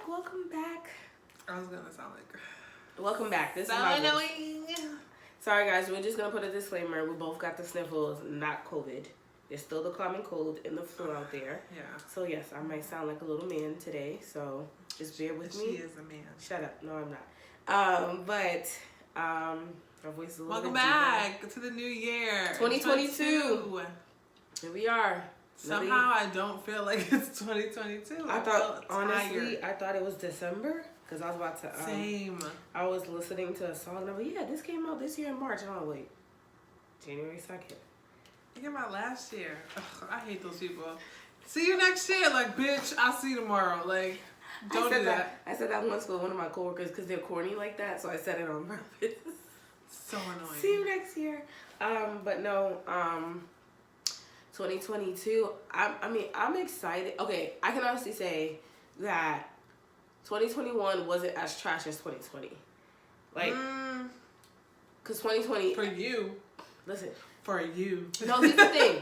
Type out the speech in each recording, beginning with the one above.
welcome back. I was gonna sound like Welcome back. This so is my annoying. Sorry guys, we're just gonna put a disclaimer. We both got the sniffles, not COVID. There's still the common cold and the flu out there. Yeah. So yes, I might sound like a little man today. So just bear with me. She is a man. Shut up. No, I'm not. Our voice is a little Welcome bit back to the new year. 2022. Here we are. Somehow I don't feel like it's 2022. I thought, honestly, I thought it was December. Because I was about to... Same. I was listening to a song and I was like, yeah, this came out this year in March. And I was like, January 2nd. Think about last year. Ugh, I hate those people. See you next year. Like, bitch, I'll see you tomorrow. Like, don't do that. I said that once with one of my coworkers because they're corny like that. So I said it on purpose. So annoying. See you next year. But no, 2022, I'm excited. Okay, I can honestly say that 2021 wasn't as trash as 2020. Like, because 2020... For you. Listen. For you. No, here's the thing.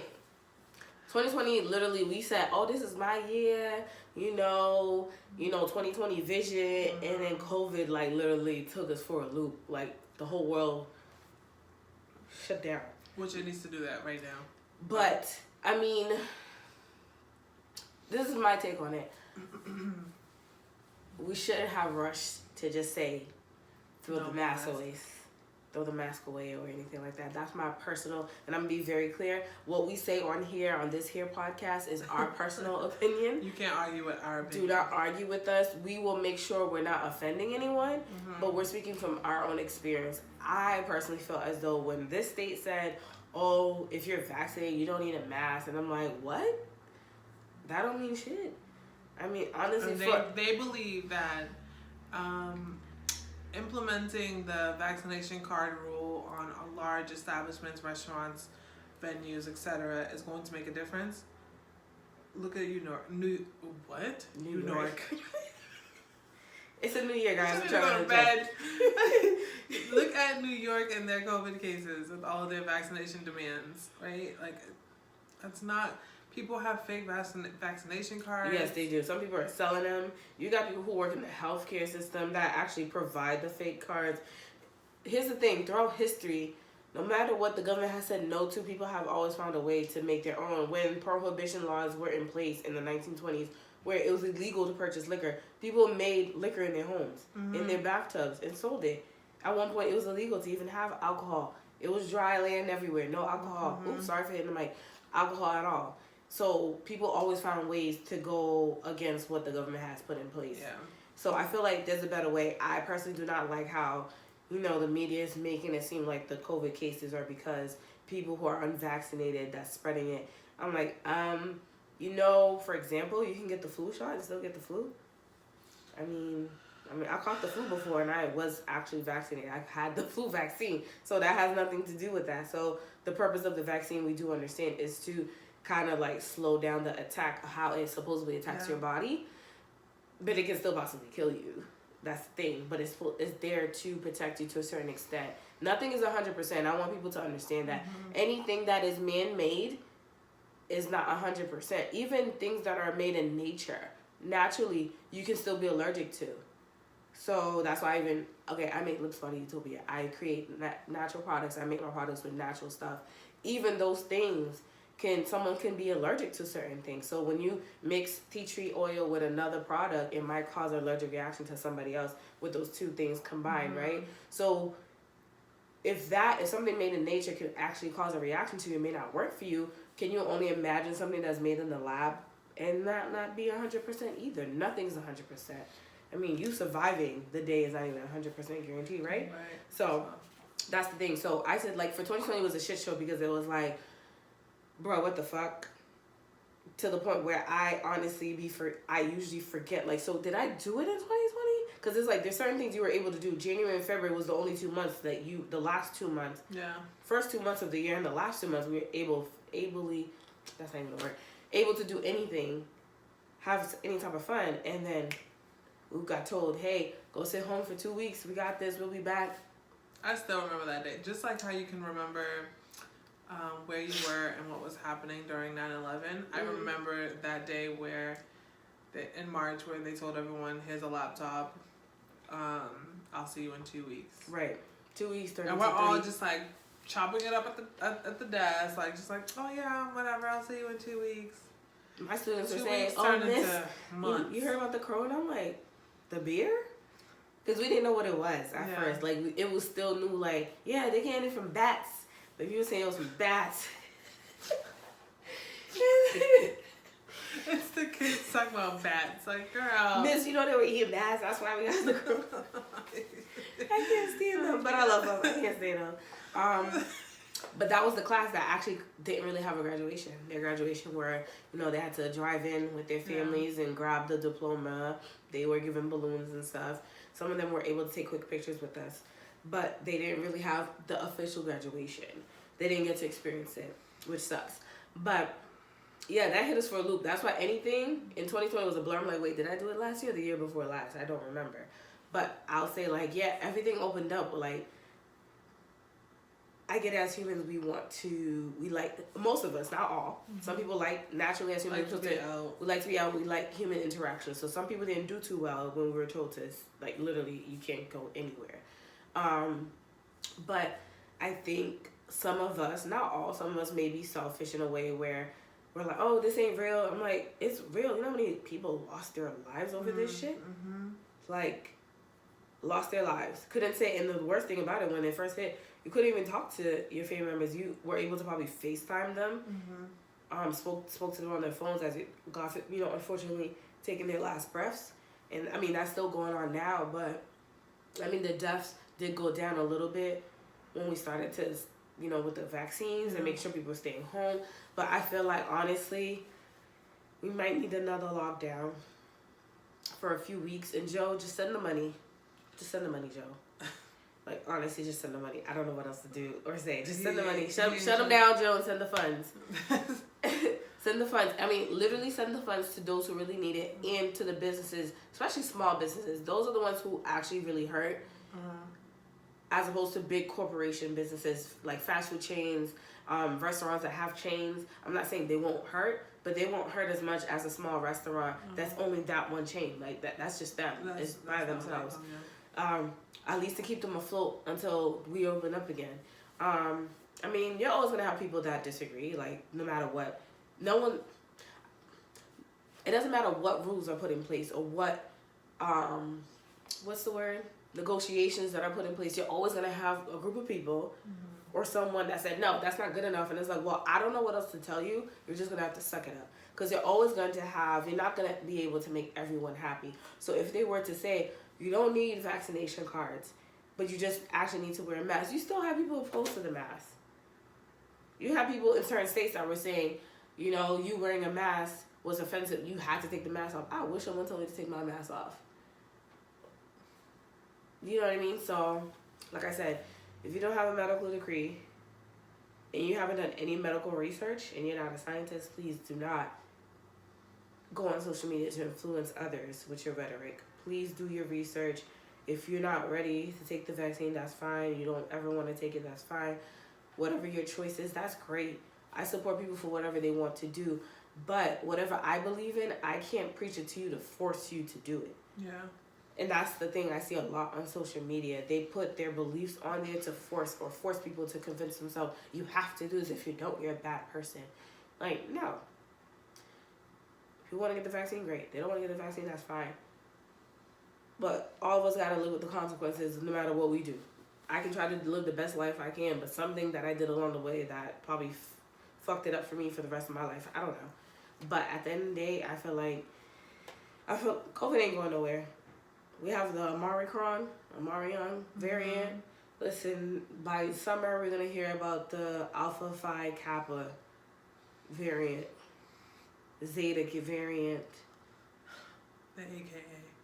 2020, literally, we said, oh, this is my year, you know, 2020 vision, and then COVID, like, literally took us for a loop. Like, the whole world shut down. Which it needs to do that right now. But, I mean, this is my take on it. We shouldn't have rushed to just say, throw the mask away or anything like that. That's my personal, and I'm going to be very clear. What we say on this here podcast is our personal opinion. You can't argue with our opinion. Do not argue with us. We will make sure we're not offending anyone, but we're speaking from our own experience. I personally felt as though when this state said, oh, if you're vaccinated, you don't need a mask. And I'm like, what? That don't mean shit. I mean, honestly, they believe that implementing the vaccination card rule on large establishments, restaurants, venues, etc., is going to make a difference. Look at New York. It's a new year, guys. I'm trying to go to bed. Look at New York and their COVID cases with all of their vaccination demands, right? Like, that's not... People have fake vaccination cards. Yes, they do. Some people are selling them. You got people who work in the healthcare system that actually provide the fake cards. Here's the thing. Throughout history, no matter what the government has said no to, people have always found a way to make their own. When prohibition laws were in place in the 1920s, where it was illegal to purchase liquor, people made liquor in their homes, in their bathtubs, and sold it. At one point, it was illegal to even have alcohol. It was dry land everywhere. No alcohol. Oops, sorry for hitting the mic. Alcohol at all. So people always found ways to go against what the government has put in place. Yeah. So I feel like there's a better way. I personally do not like how, the media is making it seem like the COVID cases are because people who are unvaccinated that's spreading it. I'm like, for example, you can get the flu shot and still get the flu. I mean, I caught the flu before and I was actually vaccinated. I had the flu vaccine. So that has nothing to do with that. So the purpose of the vaccine, we do understand, is to kind of like slow down the attack, how it supposedly attacks your body, but it can still possibly kill you. That's the thing, but it's there to protect you to a certain extent. Nothing is 100%. I want people to understand that anything that is man-made is not 100%. Even things that are made in nature, naturally, you can still be allergic to. So that's why I make lips on Utopia. I create natural products. I make my products with natural stuff. Even those things, someone can be allergic to certain things. So when you mix tea tree oil with another product, it might cause an allergic reaction to somebody else with those two things combined, right? So if something made in nature could actually cause a reaction to you, it may not work for you. Can you only imagine something that's made in the lab and not be 100% either? Nothing's 100%. I mean, you surviving the day is not even 100% guaranteed, right? So that's the thing. So I said, like, for 2020 was a shit show because it was like, bro, what the fuck? To the point where I honestly I usually forget. Like, so did I do it in 2020? Because it's like there's certain things you were able to do. January and February was the only 2 months that the last 2 months. Yeah. First 2 months of the year and the last 2 months we were that's not even a word, able to do anything, have any type of fun. And then we got told, hey, go sit home for 2 weeks. We got this. We'll be back. I still remember that day. Just like how you can remember where you were and what was happening during 9/11. I remember that day where in March where they told everyone, here's a laptop. I'll see you in 2 weeks. Right. 2 weeks, 30 and we're all just like chopping it up at the desk, like just like, oh yeah, whatever, I'll see you in 2 weeks. My students are 2 saying, weeks oh, turned miss, into months. you heard about the corona? I'm like, the beer? Because we didn't know what it was at first. Like, it was still new, like, yeah, they getting it from bats. But if you were saying it was from bats. It's the kids talking about bats. Like, girl. Miss, you know they were eating bats. That's why we got the corona. I can't stand them. But I love them. I can't stand them. But that was the class that actually didn't really have a graduation. Their graduation where, you know, they had to drive in with their families and grab the diploma. They were given balloons and stuff. Some of them were able to take quick pictures with us. But they didn't really have the official graduation. They didn't get to experience it, which sucks. But, yeah, that hit us for a loop. That's why anything in 2020 was a blur. I'm like, wait, did I do it last year or the year before last? I don't remember. But I'll say, like, yeah, everything opened up. But, like, I get it, as humans, we like, most of us, not all. Mm-hmm. Some people naturally as humans, we like to be out, we like human interaction. So some people didn't do too well when we were told to, like, literally, you can't go anywhere. But I think some of us, not all, some of us may be selfish in a way where we're like, oh, this ain't real. I'm like, it's real. You know how many people lost their lives over this shit? Mm-hmm. Like, lost their lives. Couldn't say, and the worst thing about it, when it first hit, you couldn't even talk to your family members. You were able to probably FaceTime them. Mm-hmm. Spoke to them on their phones as it got, you know, unfortunately taking their last breaths. And I mean, that's still going on now, but I mean, the deaths did go down a little bit when we started to, you know, with the vaccines and make sure people were staying home. But I feel like, honestly, we might need another lockdown for a few weeks. And Joe, just send the money. Just send the money, Joe. Like, honestly, just send the money. I don't know what else to do or say. Just send the money. Shut them down, Joe, and send the funds. Send the funds. I mean, literally send the funds to those who really need it and to the businesses, especially small businesses. Those are the ones who actually really hurt, as opposed to big corporation businesses like fast food chains, restaurants that have chains. I'm not saying they won't hurt, but they won't hurt as much as a small restaurant that's only that one chain. Like, that's just them. It's by themselves. At least to keep them afloat until we open up again. I mean, you're always going to have people that disagree, like, no matter what. It doesn't matter what rules are put in place or what, what's the word? Negotiations that are put in place. You're always going to have a group of people or someone that said, no, that's not good enough. And it's like, well, I don't know what else to tell you. You're just going to have to suck it up. Because you're always going to have, you're not going to be able to make everyone happy. So if they were to say, you don't need vaccination cards, but you just actually need to wear a mask, you still have people opposed to the mask. You have people in certain states that were saying, you know, you wearing a mask was offensive. You had to take the mask off. I wish someone told me to take my mask off. You know what I mean? So, like I said, if you don't have a medical degree and you haven't done any medical research and you're not a scientist, please do not go on social media to influence others with your rhetoric. Please do your research. If you're not ready to take the vaccine, that's fine. You don't ever want to take it, that's fine. Whatever your choice is, that's great. I support people for whatever they want to do. But whatever I believe in, I can't preach it to you to force you to do it. Yeah. And that's the thing I see a lot on social media. They put their beliefs on there to force people to convince themselves, you have to do this. If you don't, you're a bad person. Like, no. If you want to get the vaccine, great. They don't want to get the vaccine, that's fine. But all of us got to live with the consequences no matter what we do. I can try to live the best life I can, but something that I did along the way that probably fucked it up for me for the rest of my life, I don't know. But at the end of the day, I feel COVID ain't going nowhere. We have the Omicron variant. Listen, by summer, we're going to hear about the Alpha Phi Kappa variant, Zeta variant,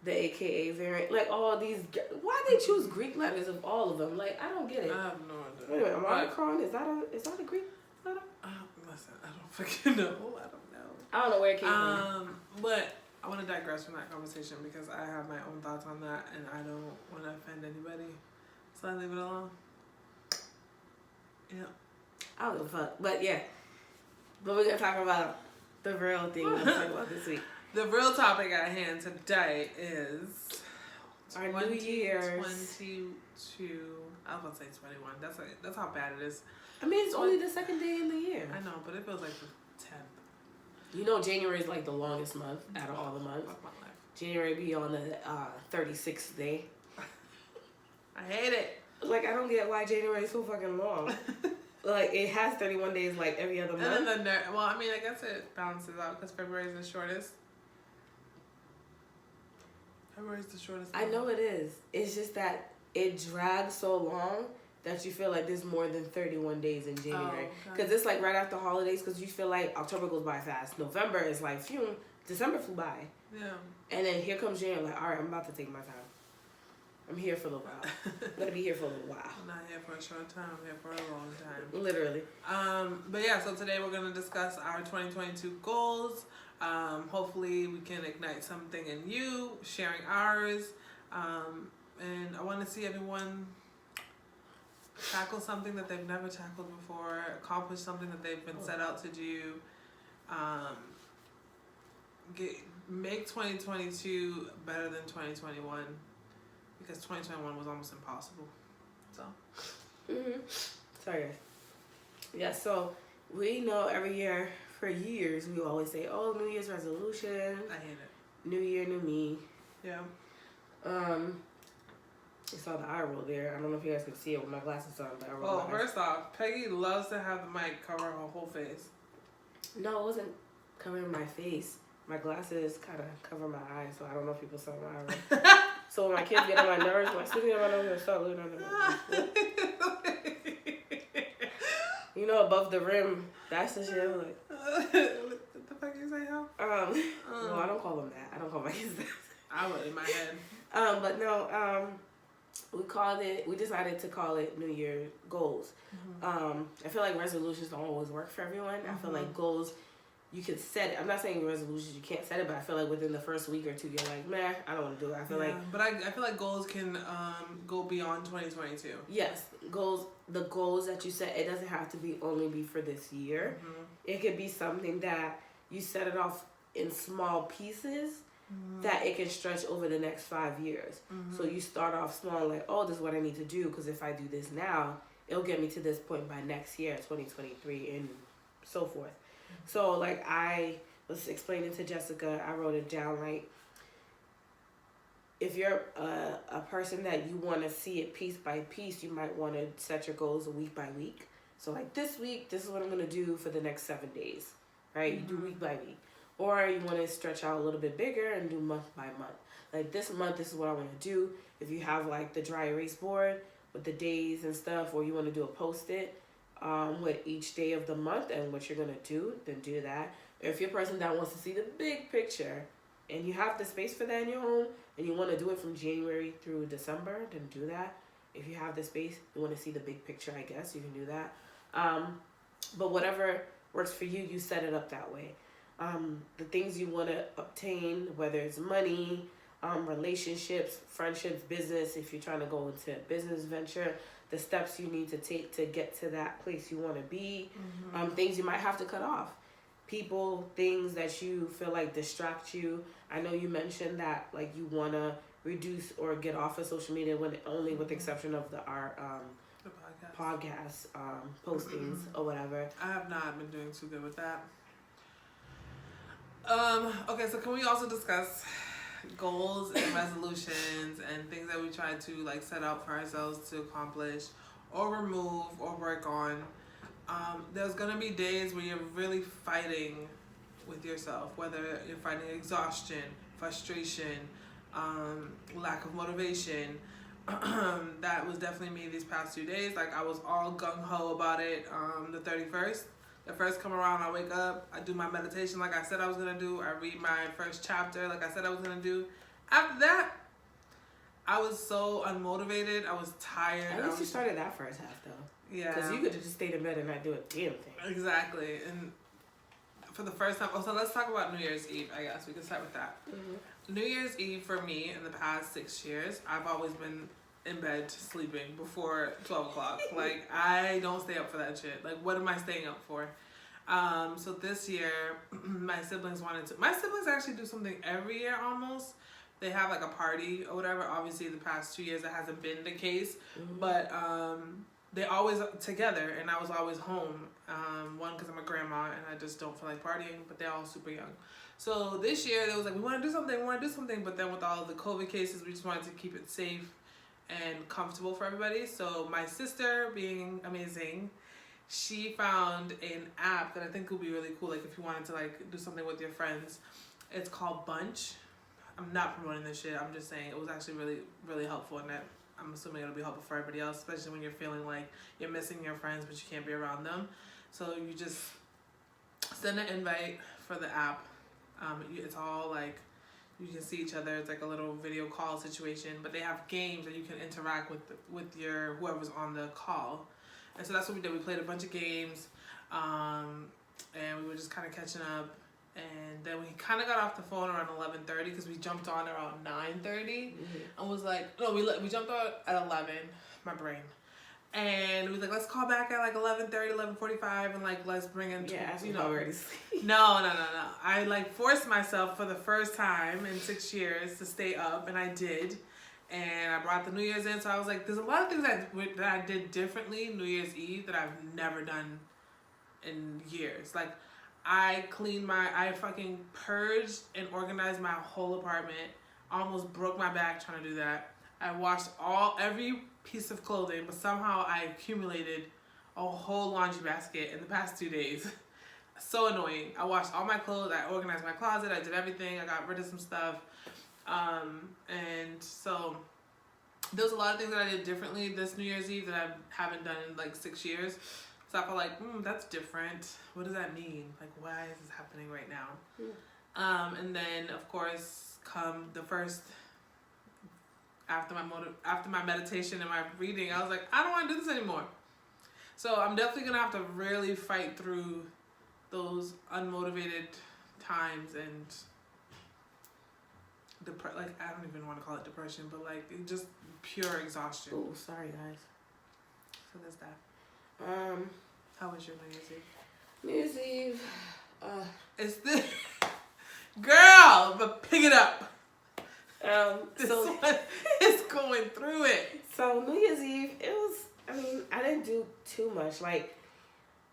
the AKA variant. Like, all these, why they choose Greek letters of all of them? Like, I don't get it. I have no idea. Wait a minute, Omicron, is that a Greek letter? Listen, I don't fucking know. I don't know where it came from. But I want to digress from that conversation because I have my own thoughts on that and I don't want to offend anybody. So I leave it alone. Yeah. I don't give a fuck. But yeah. But we're going to talk about The real thing we'll talk about this week. The real topic at hand today is Our New Year's. 2022. I was gonna say 21. That's how bad it is. I mean, it's only the second day in the year. I know, but it feels like the 10th. You know, January is like the longest month out of all the months. Fuck my life. January be on the 36th day. I hate it. Like, I don't get why January is so fucking long. Like, it has 31 days like every other month. And then well, I mean, I guess it balances out because February is the shortest. February is the shortest month. I know it is. It's just that it drags so long that you feel like there's more than 31 days in January. Because it's like right after holidays, because you feel like October goes by fast. November is like, phew, December flew by. Yeah. And then here comes January, like, all right, I'm about to take my time. I'm here for a little while. I'm going to be here for a little while. I'm not here for a short time. I'm here for a long time. Literally. But yeah, so today we're going to discuss our 2022 goals. Hopefully we can ignite something in you, sharing ours. And I want to see everyone tackle something that they've never tackled before, accomplish something that they've been set out to do. Make 2022 better than 2021, because 2021 was almost impossible. So. Sorry. Yeah, so we know every year, for years, we always say, oh, New Year's resolution. I hate it. New year, new me. Yeah. You saw the eye roll there. I don't know if you guys can see it with my glasses on, but I rolled Well, my eyes. first off, Peggy loves to have the mic cover her whole face. No, it wasn't covering my face. My glasses kind of cover my eyes, so I don't know if people saw my eye roll. So when my kids get on my nerves, my students get on my nerves, I start looking under my eyes. You know, above the rim, that's the shit. I'm like, What the fuck you say, how? no, I don't call them that. I don't call my kids that. I would in my head. But no, we decided to call it New Year goals. I feel like resolutions don't always work for everyone. I feel like goals, you can set it. I'm not saying resolutions you can't set it, but I feel like within the first week or two, you're like, meh, I don't want to do it. I feel like, but I feel like goals can go beyond 2022. yes, the goals that you set, it doesn't have to only be for this year. It could be something that you set it off in small pieces that it can stretch over the next 5 years. So you start off small, like, oh, this is what I need to do, because if I do this now, it'll get me to this point by next year, 2023, and so forth. So, like, I was explaining to Jessica, I wrote it down, like, if you're a person that you want to see it piece by piece, you might want to set your goals week by week. So, like, this week, this is what I'm going to do for the next 7 days, right? You do week by week. Or you want to stretch out a little bit bigger and do month by month. Like, this month, this is what I want to do. If you have, like, the dry erase board with the days and stuff, or you want to do a Post-it with each day of the month and what you're going to do, then do that. Or if you're a person that wants to see the big picture and you have the space for that in your home and you want to do it from January through December, then do that. If you have the space, you want to see the big picture, I guess, you can do that. But whatever works for you, you set it up that way. The things you want to obtain, whether it's money, relationships, friendships, business, if you're trying to go into a business venture, the steps you need to take to get to that place you want to be, things you might have to cut off, people, things that you feel like distract you. I know you mentioned that, like, you want to reduce or get off of social media when only with the exception of our podcast postings or whatever. I have not been doing too good with that. Okay, so can we also discuss goals and resolutions and things that we try to, like, set out for ourselves to accomplish or remove or work on? There's gonna be days where you're really fighting with yourself, whether you're fighting exhaustion, frustration, lack of motivation. That was definitely me these past 2 days. Like, I was all gung-ho about it. The 31st. The first come around, I wake up, I do my meditation like I said I was going to do. I read my first chapter like I said I was going to do. After that, I was so unmotivated. I was tired. At least you started that first half, though. Yeah. Because you could have just stayed in bed and not do a damn thing. Exactly. And for the first time, so let's talk about New Year's Eve, I guess. We can start with that. New Year's Eve for me in the past 6 years, I've always been in bed sleeping before 12 o'clock. Like, I don't stay up for that shit. Like, what am I staying up for? So this year, my siblings wanted to. My siblings actually do something every year almost. They have like a party or whatever. Obviously, the past 2 years that hasn't been the case, but they always together, and I was always home. One because I'm a grandma and I just don't feel like partying, but they're all super young. So this year they was like, we want to do something, but then with all of the COVID cases, we just wanted to keep it safe and comfortable for everybody. So my sister, being amazing, she found an app that I think would be really cool. Like if you wanted to like do something with your friends, it's called Bunch. I'm not promoting this shit. I'm just saying it was actually really, really helpful, and that I'm assuming it'll be helpful for everybody else, especially when you're feeling like you're missing your friends but you can't be around them. So you just send an invite for the app. It's all like you can see each other. It's like a little video call situation, but they have games that you can interact with your whoever's on the call. And so that's what we did. We played a bunch of games, and we were just kind of catching up. And then we kind of got off the phone around 11:30 because we jumped on around 9:30, and was like, no, we jumped on at 11. My brain. And we was like, let's call back at like 11:30, 11:45, and like let's bring in. You know, already sleep. No. I like forced myself for the first time in 6 years to stay up, and I did. And I brought the New Year's in, so I was like, there's a lot of things that I did differently New Year's Eve that I've never done in years. Like, I fucking purged and organized my whole apartment. Almost broke my back trying to do that. I washed every piece of clothing, but somehow I accumulated a whole laundry basket in the past 2 days. So annoying. I washed all my clothes, I organized my closet, I did everything, I got rid of some stuff. And so there was a lot of things that I did differently this New Year's Eve that I haven't done in like 6 years. So I felt like, that's different. What does that mean? Like, why is this happening right now? And then of course, come the first, after my meditation and my reading, I was like, I don't want to do this anymore. So I'm definitely gonna have to really fight through those unmotivated times and like, I don't even want to call it depression, but like just pure exhaustion. Oh, sorry guys. So there's that. How was your New Year's Eve? New Year's Eve. It's the girl, but pick it up. This one is going through it. So New Year's Eve, I didn't do too much. Like,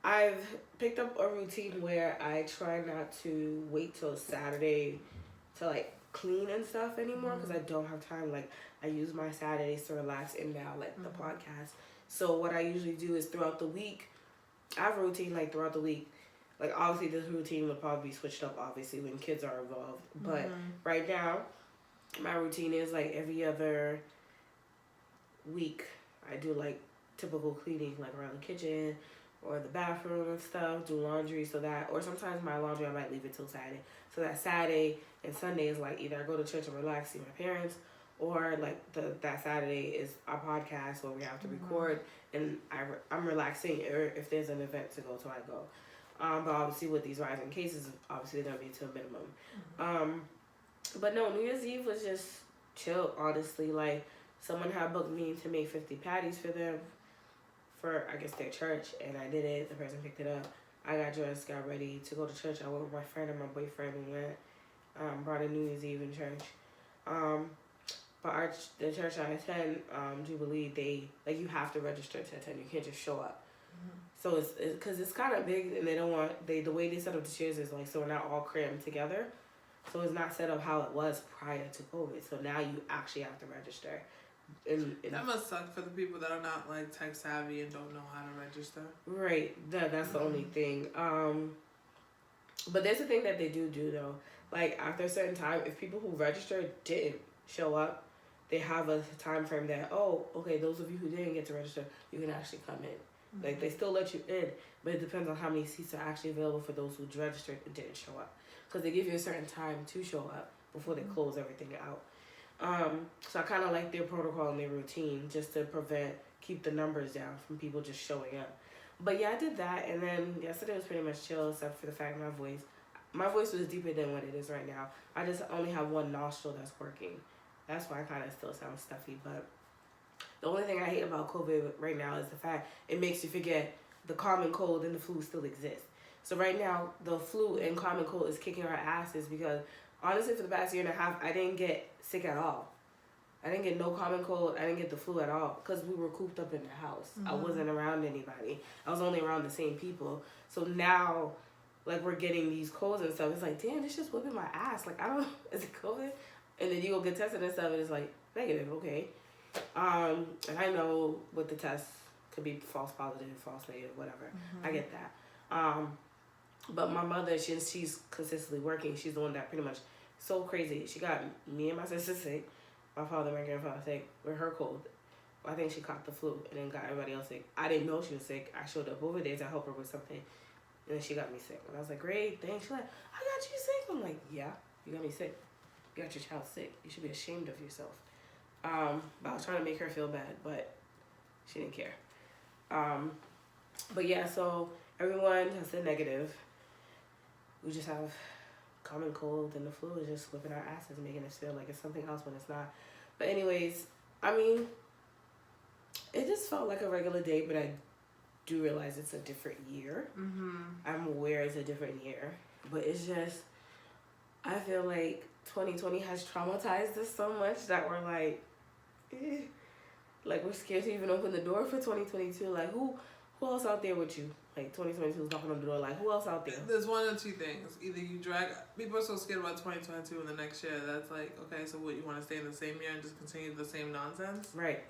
I've picked up a routine where I try not to wait till Saturday to like clean and stuff anymore because I don't have time. Like, I use my Saturdays to relax and now like the podcast. So what I usually do is throughout the week, I have a routine like throughout the week. Like, obviously this routine will probably be switched up obviously when kids are involved. But right now, my routine is like every other week I do like typical cleaning, like around the kitchen or the bathroom and stuff, do laundry, or sometimes my laundry I might leave it till Saturday. So that Saturday and Sunday is like either I go to church and relax, see my parents, or like that Saturday is our podcast where we have to record and I'm relaxing, or if there's an event to go to, I go. But obviously with these rising cases, obviously they're going to be to a minimum. But no, New Year's Eve was just chill, honestly. Like, someone had booked me to make 50 patties for them, for, I guess, their church, and I did it. The person picked it up. I got dressed, got ready to go to church. I went with my friend and my boyfriend. We went, brought a New Year's Eve in church. But the church I attend, Jubilee, you have to register to attend. You can't just show up. So it's because it's kind of big, and the way they set up the chairs is like, so we're not all crammed together. So it's not set up how it was prior to COVID. So now you actually have to register. That must suck for the people that are not like tech savvy and don't know how to register. Right. That's the only thing. But there's a thing that they do though. Like, after a certain time, if people who registered didn't show up, they have a time frame that, oh, okay, those of you who didn't get to register, you can actually come in. Like, they still let you in, but it depends on how many seats are actually available for those who registered and didn't show up. Because they give you a certain time to show up before they close everything out. So I kind of like their protocol and their routine just to keep the numbers down from people just showing up. But yeah, I did that, and then yesterday was pretty much chill, except for the fact my voice was deeper than what it is right now. I just only have one nostril that's working. That's why I kind of still sound stuffy. But the only thing I hate about COVID right now is the fact it makes you forget the common cold and the flu still exist. So right now, the flu and common cold is kicking our asses because honestly, for the past year and a half, I didn't get sick at all. I didn't get no common cold. I didn't get the flu at all because we were cooped up in the house. I wasn't around anybody. I was only around the same people. So now, like, we're getting these colds and stuff. It's like, damn, it's just whipping my ass. Like, I don't know, is it COVID? And then you go get tested and stuff, and it's like, negative, okay. And I know with the test, could be false positive, false negative, whatever. I get that. But my mother, she's consistently working. She's the one that pretty much, so crazy. She got me and my sister sick. My father and my grandfather sick with her cold. I think she caught the flu and then got everybody else sick. I didn't know she was sick. I showed up over there to help her with something. And then she got me sick. And I was like, great, thanks. She's like, I got you sick. I'm like, yeah, you got me sick. You got your child sick. You should be ashamed of yourself. But I was trying to make her feel bad, but she didn't care. But yeah, so everyone tested negative. We just have common cold, and the flu is just whipping our asses, making us feel like it's something else when it's not. But anyways, I mean, it just felt like a regular day, but I do realize it's a different year. I'm aware it's a different year, but it's just, I feel like 2020 has traumatized us so much that we're like, like we're scared to even open the door for 2022. Like who else out there with you? Like 2022 is knocking on the door. Like who else out there? There's one or two things. Either you drag. People are so scared about 2022 and the next year. That's like, okay, so what, you want to stay in the same year and just continue the same nonsense? Right.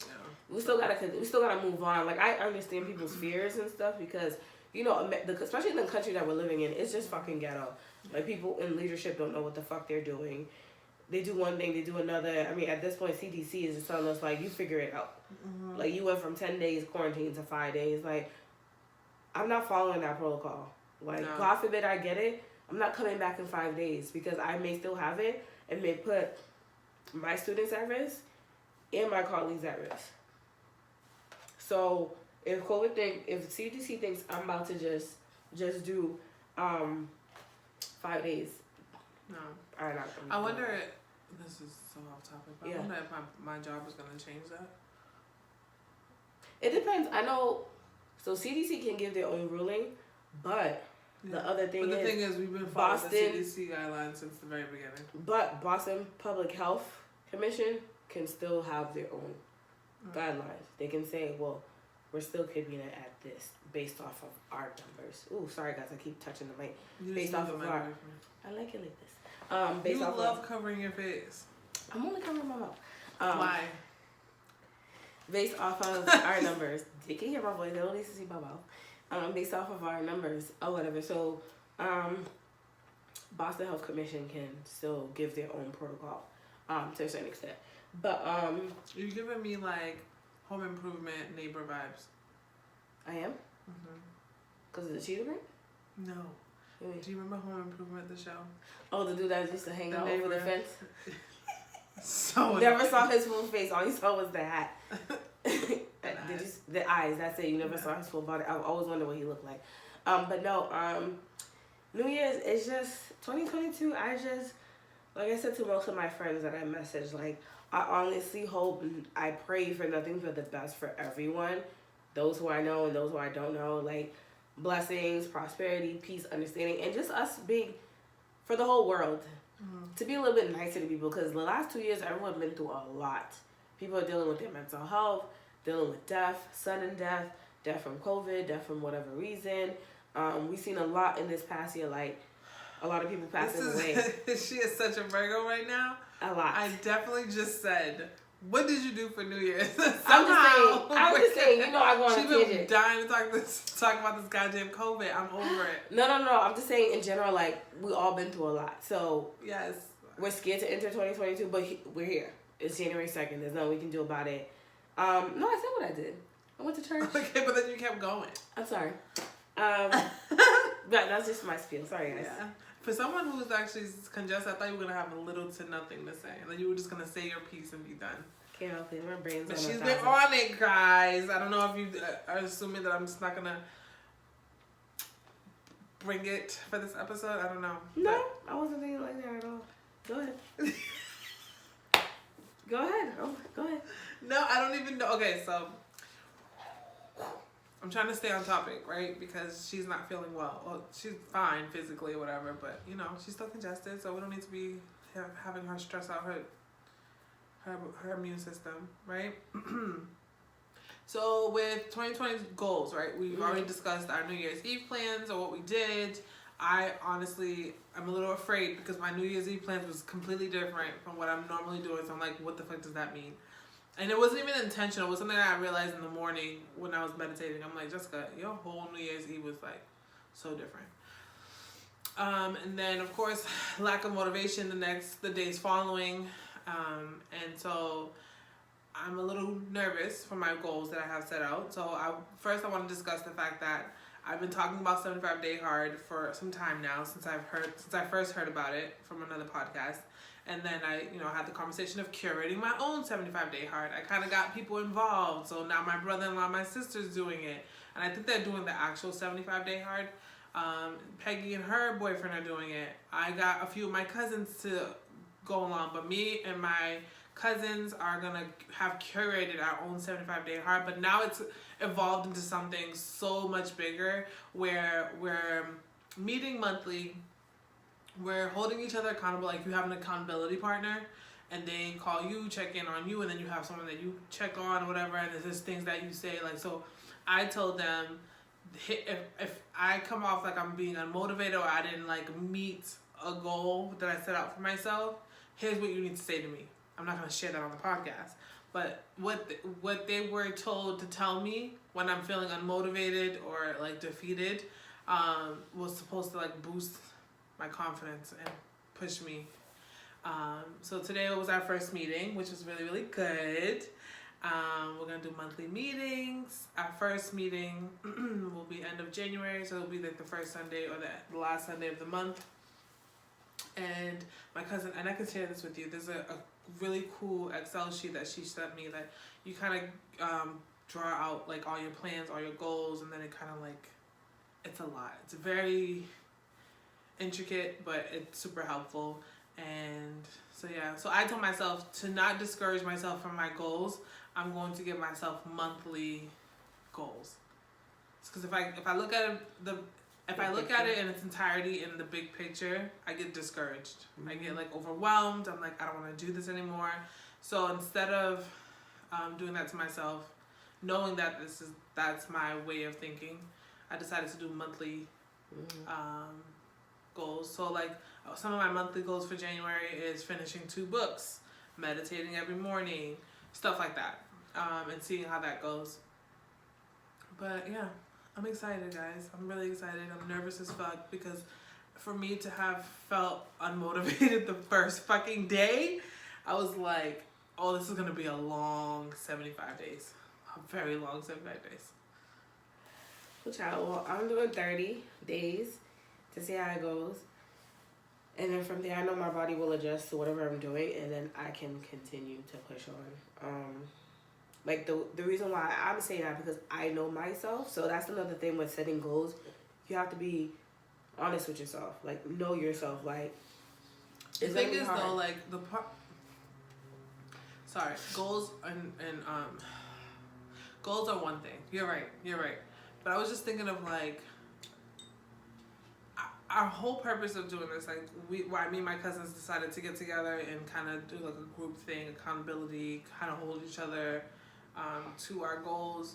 Yeah. We still gotta move on. Like I understand people's fears and stuff because you know, especially in the country that we're living in, it's just fucking ghetto. Like people in leadership don't know what the fuck they're doing. They do one thing, they do another. I mean, at this point, CDC is just telling us like, you figure it out. Like you went from 10 days quarantine to 5 days. Like I'm not following that protocol. Like no. God forbid I get it. I'm not coming back in 5 days because I may still have it and may put my students at risk and my colleagues at risk. So if if CDC thinks I'm about to just do 5 days, no, I'm not. I wonder. This is so off topic, but I wonder if my job is gonna change that. It depends. I know. So CDC can give their own ruling, but the other thing is. But the thing is, we've been following the CDC guidelines since the very beginning. But Boston Public Health Commission can still have their own guidelines. They can say, well, we're still keeping it at this based off of our numbers. Ooh, sorry guys, I keep touching the mic. Based off of our, I like it like this. Based you off love covering your face. I'm only covering my mouth. Why? Based off of our numbers, they can hear my voice. They don't need to see my mouth. Based off of our numbers or whatever. So, Boston Health Commission can still give their own protocol to a certain extent. But you're giving me like Home Improvement neighbor vibes. I am? Because of the cheetah print? No. Do you remember Home Improvement, the show? Oh, the dude that used to hang out over the fence? So never saw his full face. All you saw was the hat. The eyes. That's it. You never saw his full body. I've always wondered what he looked like. But no, New Year's, it's just 2022. Like I said to most of my friends that I messaged, like, I honestly hope and I pray for nothing but the best for everyone. Those who I know and those who I don't know. Like, blessings, prosperity, peace, understanding, and just us being, for the whole world, to be a little bit nicer to people. Because the last 2 years, everyone's been through a lot. People are dealing with their mental health, dealing with death, sudden death, death from COVID, death from whatever reason. We've seen a lot in this past year, like, a lot of people passing away. She is such a Virgo right now. A lot. I definitely just said, what did you do for New Year's? I'm just saying, you know, I go on a tangent. She's been dying to talk about this goddamn COVID. I'm over it. No. I'm just saying in general, like, we all been through a lot. So, yes, we're scared to enter 2022, but we're here. It's January 2nd. There's nothing we can do about it. No, I said what I did. I went to church. Okay, but then you kept going. I'm sorry. But that's just my spiel. Sorry, guys. Yeah. For someone who's actually congested, I thought you were going to have little to nothing to say. Like, you were just going to say your piece and be done. Can't help it. My brain's But she's been on it, guys. I don't know if you are assuming that I'm just not going to bring it for this episode. I don't know. No, I wasn't thinking like that at all. Go ahead. Go ahead. Oh, go ahead. No, I don't even know. Okay, so I'm trying to stay on topic, right? Because she's not feeling well. Well, she's fine physically or whatever, but you know, she's still congested, so we don't need to be having her stress out her immune system, right? So with 2020 goals, right? We've already discussed our New Year's Eve plans or what we did. I honestly, I'm a little afraid because my New Year's Eve plans was completely different from what I'm normally doing. So I'm like, what the fuck does that mean? And it wasn't even intentional. It was something that I realized in the morning when I was meditating. I'm like, Jessica, your whole New Year's Eve was like so different. And then of course, lack of motivation the days following. And so I'm a little nervous for my goals that I have set out. So first I want to discuss the fact that I've been talking about 75 Day Hard for some time now, since I first heard about it from another podcast. And then I, had the conversation of curating my own 75 Day Hard. I kind of got people involved. So now my brother-in-law, my sister's doing it. And I think they're doing the actual 75 Day Hard. Peggy and her boyfriend are doing it. I got a few of my cousins to go along, but me and my cousins are gonna have curated our own 75 Day Hard, but now it's evolved into something so much bigger where we're meeting monthly, we're holding each other accountable, like you have an accountability partner and they call you, check in on you, and then you have someone that you check on or whatever, and there's just things that you say, like, so I told them if I come off like I'm being unmotivated or I didn't like meet a goal that I set out for myself, here's what you need to say to me. I'm not going to share that on the podcast, but what they were told to tell me when I'm feeling unmotivated or like defeated was supposed to like boost my confidence and push me. So today was our first meeting, which was really, really good. We're going to do monthly meetings. Our first meeting will be end of January, so it'll be like the first Sunday or the last Sunday of the month. And my cousin, and I can share this with you, there's a really cool Excel sheet that she sent me that you kind of draw out like all your plans, all your goals, and then it kind of like, it's a lot. It's very intricate, but it's super helpful. And so yeah, so I told myself to not discourage myself from my goals. I'm going to give myself monthly goals. Because if I look at it in its entirety in the big picture, I get discouraged. I get like overwhelmed. I'm like, I don't want to do this anymore. So instead of doing that to myself, knowing that that's my way of thinking, I decided to do monthly goals. So like some of my monthly goals for January is finishing 2 books, meditating every morning, stuff like that, and seeing how that goes. But yeah, I'm excited, guys. I'm really excited. I'm nervous as fuck because for me to have felt unmotivated the first fucking day, I was like, oh, this is going to be a long 75 days. A very long 75 days. Well, I'm doing 30 days to see how it goes. And then from there, I know my body will adjust to whatever I'm doing, and then I can continue to push on. Like the reason why I'm saying that because I know myself. So that's another thing with setting goals. You have to be honest with yourself. Like know yourself. Like the thing is though, like goals and goals are one thing. You're right. But I was just thinking of like our whole purpose of doing this, like me and my cousins decided to get together and kind of do like a group thing, accountability, kind of hold each other to our goals,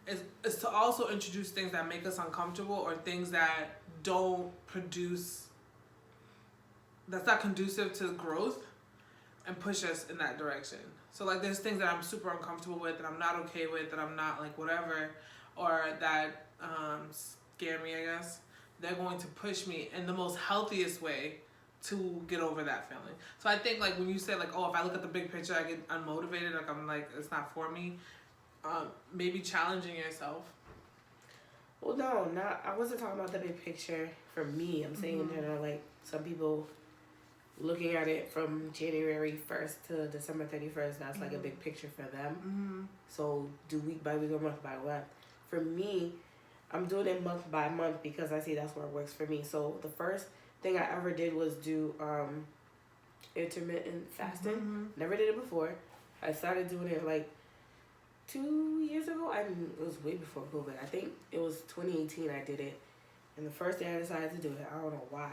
is to also introduce things that make us uncomfortable or things that that's not conducive to growth and push us in that direction. So like there's things that I'm super uncomfortable with, that I'm not okay with, that I'm not like whatever, or that scare me, I guess. They're going to push me in the most healthiest way to get over that feeling. So I think like when you say like, oh, if I look at the big picture, I get unmotivated, like I'm like, it's not for me. Maybe challenging yourself. Well, no, I wasn't talking about the big picture for me. I'm saying in general, like some people looking at it from January 1st to December 31st, that's like a big picture for them. So do week by week or month by month. For me, I'm doing it month by month because I see that's what works for me. So the first thing I ever did was do intermittent fasting. Never did it before. I started doing it like 2 years ago. I mean, it was way before COVID. I think it was 2018 I did it. And the first day I decided to do it, I don't know why.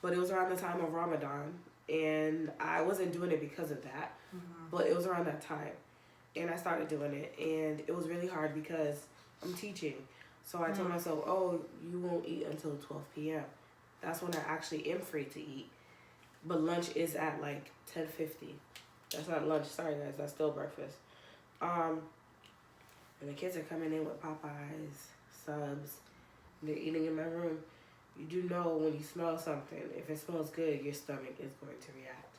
But it was around the time of Ramadan. And I wasn't doing it because of that. But it was around that time. And I started doing it. And it was really hard because I'm teaching. So I told myself, oh, you won't eat until 12 p.m. That's when I actually am free to eat. But lunch is at like 10:50. That's not lunch. Sorry, guys. That's still breakfast. And the kids are coming in with Popeyes, subs. They're eating in my room. You do know when you smell something, if it smells good, your stomach is going to react.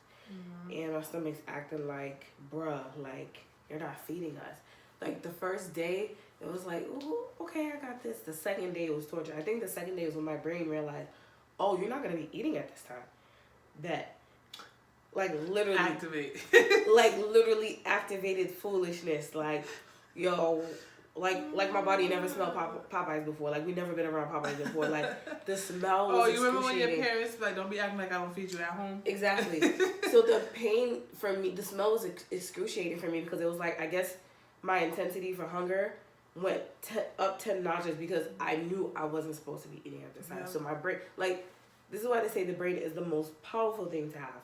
And my stomach's acting like, bruh, like, you're not feeding us. Like, the first day, it was like, ooh, okay, I got this. The second day, it was torture. I think the second day was when my brain realized, oh, you're not going to be eating at this time. Bet. Like, literally. Activate. Like, literally activated foolishness. Like, yo, like my body never smelled Popeyes before. Like, we never been around Popeyes before. Like, the smell was you remember when your excruciating. parents like, don't be acting like I don't feed you at home? Exactly. So the pain for me, the smell was excruciating for me because it was like, I guess my intensity for hunger went up 10 notches because I knew I wasn't supposed to be eating at this time. So my brain, like, this is why they say the brain is the most powerful thing to have.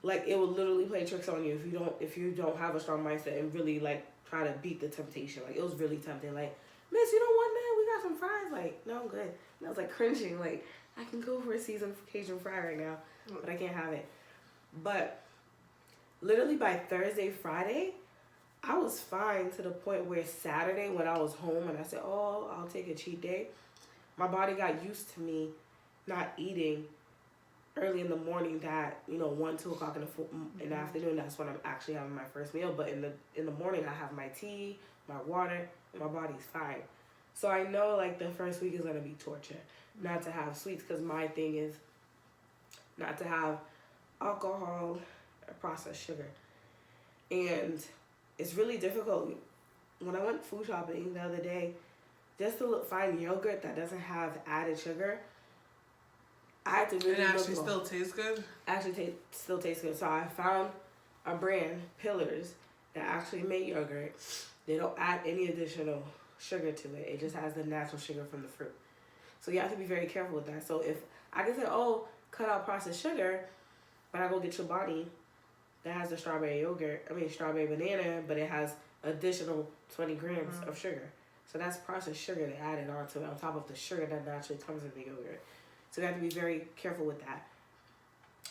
Like, it will literally play tricks on you if you don't have a strong mindset and really, like, try to beat the temptation. Like, it was really tempting. Like, miss, you don't want that? We got some fries. Like, no, I'm good. And I was, like, cringing. Like, I can go for a seasoned Cajun fry right now, but I can't have it. But literally by Thursday, Friday, I was fine to the point where Saturday when I was home and I said, oh, I'll take a cheat day, my body got used to me not eating early in the morning that, 1, 2 o'clock in the afternoon, that's when I'm actually having my first meal. But in the morning, I have my tea, my water, and my body's fine. So I know, like, the first week is going to be torture, not to have sweets, because my thing is not to have alcohol or processed sugar. And it's really difficult. When I went food shopping the other day, just to find yogurt that doesn't have added sugar, I had to really look. And actually still tastes good? Actually still tastes good. So I found a brand, Pillars, that actually make yogurt. They don't add any additional sugar to it. It just has the natural sugar from the fruit. So you have to be very careful with that. So if I can say, oh, cut out processed sugar, but I go get your body that has the strawberry banana, but it has additional 20 grams of sugar. So that's processed sugar they added onto it on top of the sugar that naturally comes in the yogurt. So you have to be very careful with that.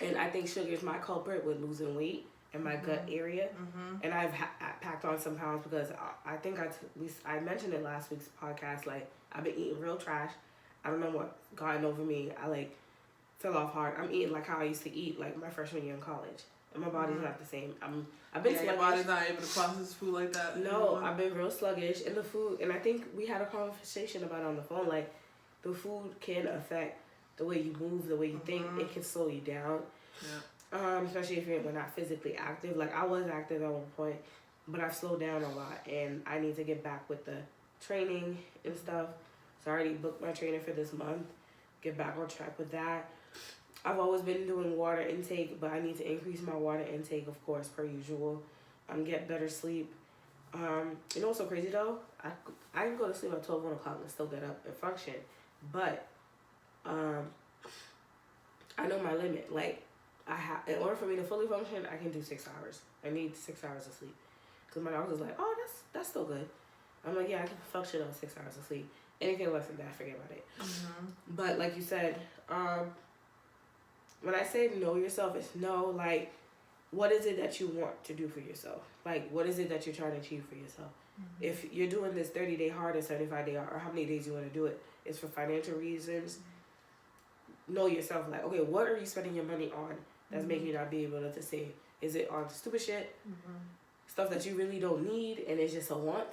And I think sugar is my culprit with losing weight in my gut area. And I've packed on some pounds because I think I mentioned it last week's podcast. Like, I've been eating real trash. I don't know what gotten over me. I, like, fell off hard. I'm eating like how I used to eat, like, my freshman year in college. And my body's not the same. I've been sluggish. Your body's not able to process food like that. No, I've been real sluggish. And the food, and I think we had a conversation about it on the phone. Like, the food can affect the way you move, the way you think. It can slow you down. Especially if we're not physically active. Like, I was active at one point, but I've slowed down a lot. And I need to get back with the training and stuff. So I already booked my trainer for this month. Get back on track with that. I've always been doing water intake, but I need to increase my water intake, of course, per usual. Get better sleep. You know what's so crazy, though? I can go to sleep at 12, 1 o'clock and still get up and function. But I know my limit. Like, in order for me to fully function, I can do 6 hours. I need 6 hours of sleep. Because my doctor's like, oh, that's still good. I'm like, yeah, I can function on 6 hours of sleep. Anything less than that, forget about it. But like you said, when I say know yourself, it's know, like, what is it that you want to do for yourself? Like, what is it that you're trying to achieve for yourself? If you're doing this 30-day hard or 75-day hard, or how many days you want to do it, it's for financial reasons. Know yourself, like, okay, what are you spending your money on that's making you not be able to save? Is it on stupid shit? Stuff that you really don't need and it's just a want?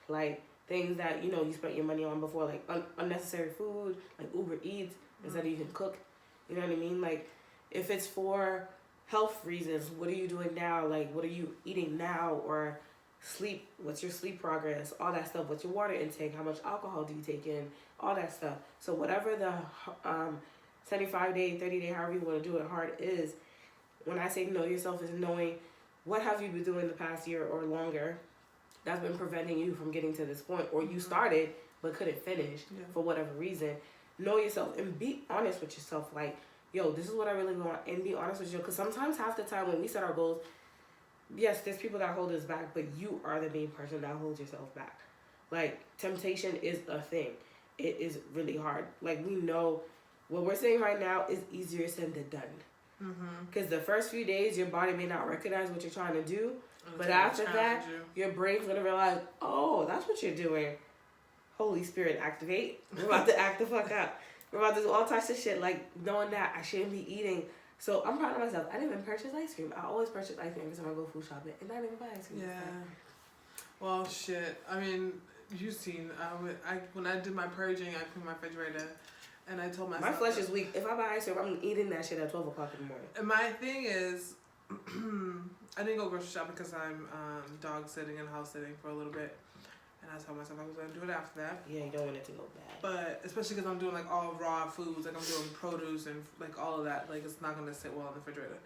Like, things that, you spent your money on before, like unnecessary food, like Uber Eats, instead of you can cook. You know what I mean? Like, if it's for health reasons, what are you doing now? Like, what are you eating now? Or sleep, what's your sleep progress? All that stuff. What's your water intake? How much alcohol do you take in? All that stuff. So whatever the 75-day, 30-day, however you want to do it hard is, when I say know yourself, is knowing what have you been doing the past year or longer that's been preventing you from getting to this point, or you started but couldn't finish for whatever reason. Know yourself and be honest with yourself. Like, yo, this is what I really want, and be honest with you. Because sometimes half the time when we set our goals, yes, there's people that hold us back, but you are the main person that holds yourself back. Like, temptation is a thing. It is really hard. Like, we know what we're saying right now is easier said than done. Because the first few days, your body may not recognize what you're trying to do, but after that, your brain's gonna realize, oh, that's what you're doing. Holy Spirit, activate. We're about to act the fuck out. We're about to do all types of shit, like knowing that I shouldn't be eating. So I'm proud of myself. I didn't even purchase ice cream. I always purchase ice cream every time I go food shopping, and I didn't even buy ice cream. Yeah. Well, shit. I mean, you've seen. When I did my purging, I cleaned my refrigerator, and I told myself my flesh is weak. If I buy ice cream, I'm eating that shit at 12 o'clock in the morning. And my thing is, I didn't go grocery shopping because I'm dog sitting and house sitting for a little bit. And I told myself I was going to do it after that. Yeah, you don't want it to go bad. But especially because I'm doing like all raw foods, like I'm doing produce and like all of that, like it's not going to sit well in the refrigerator.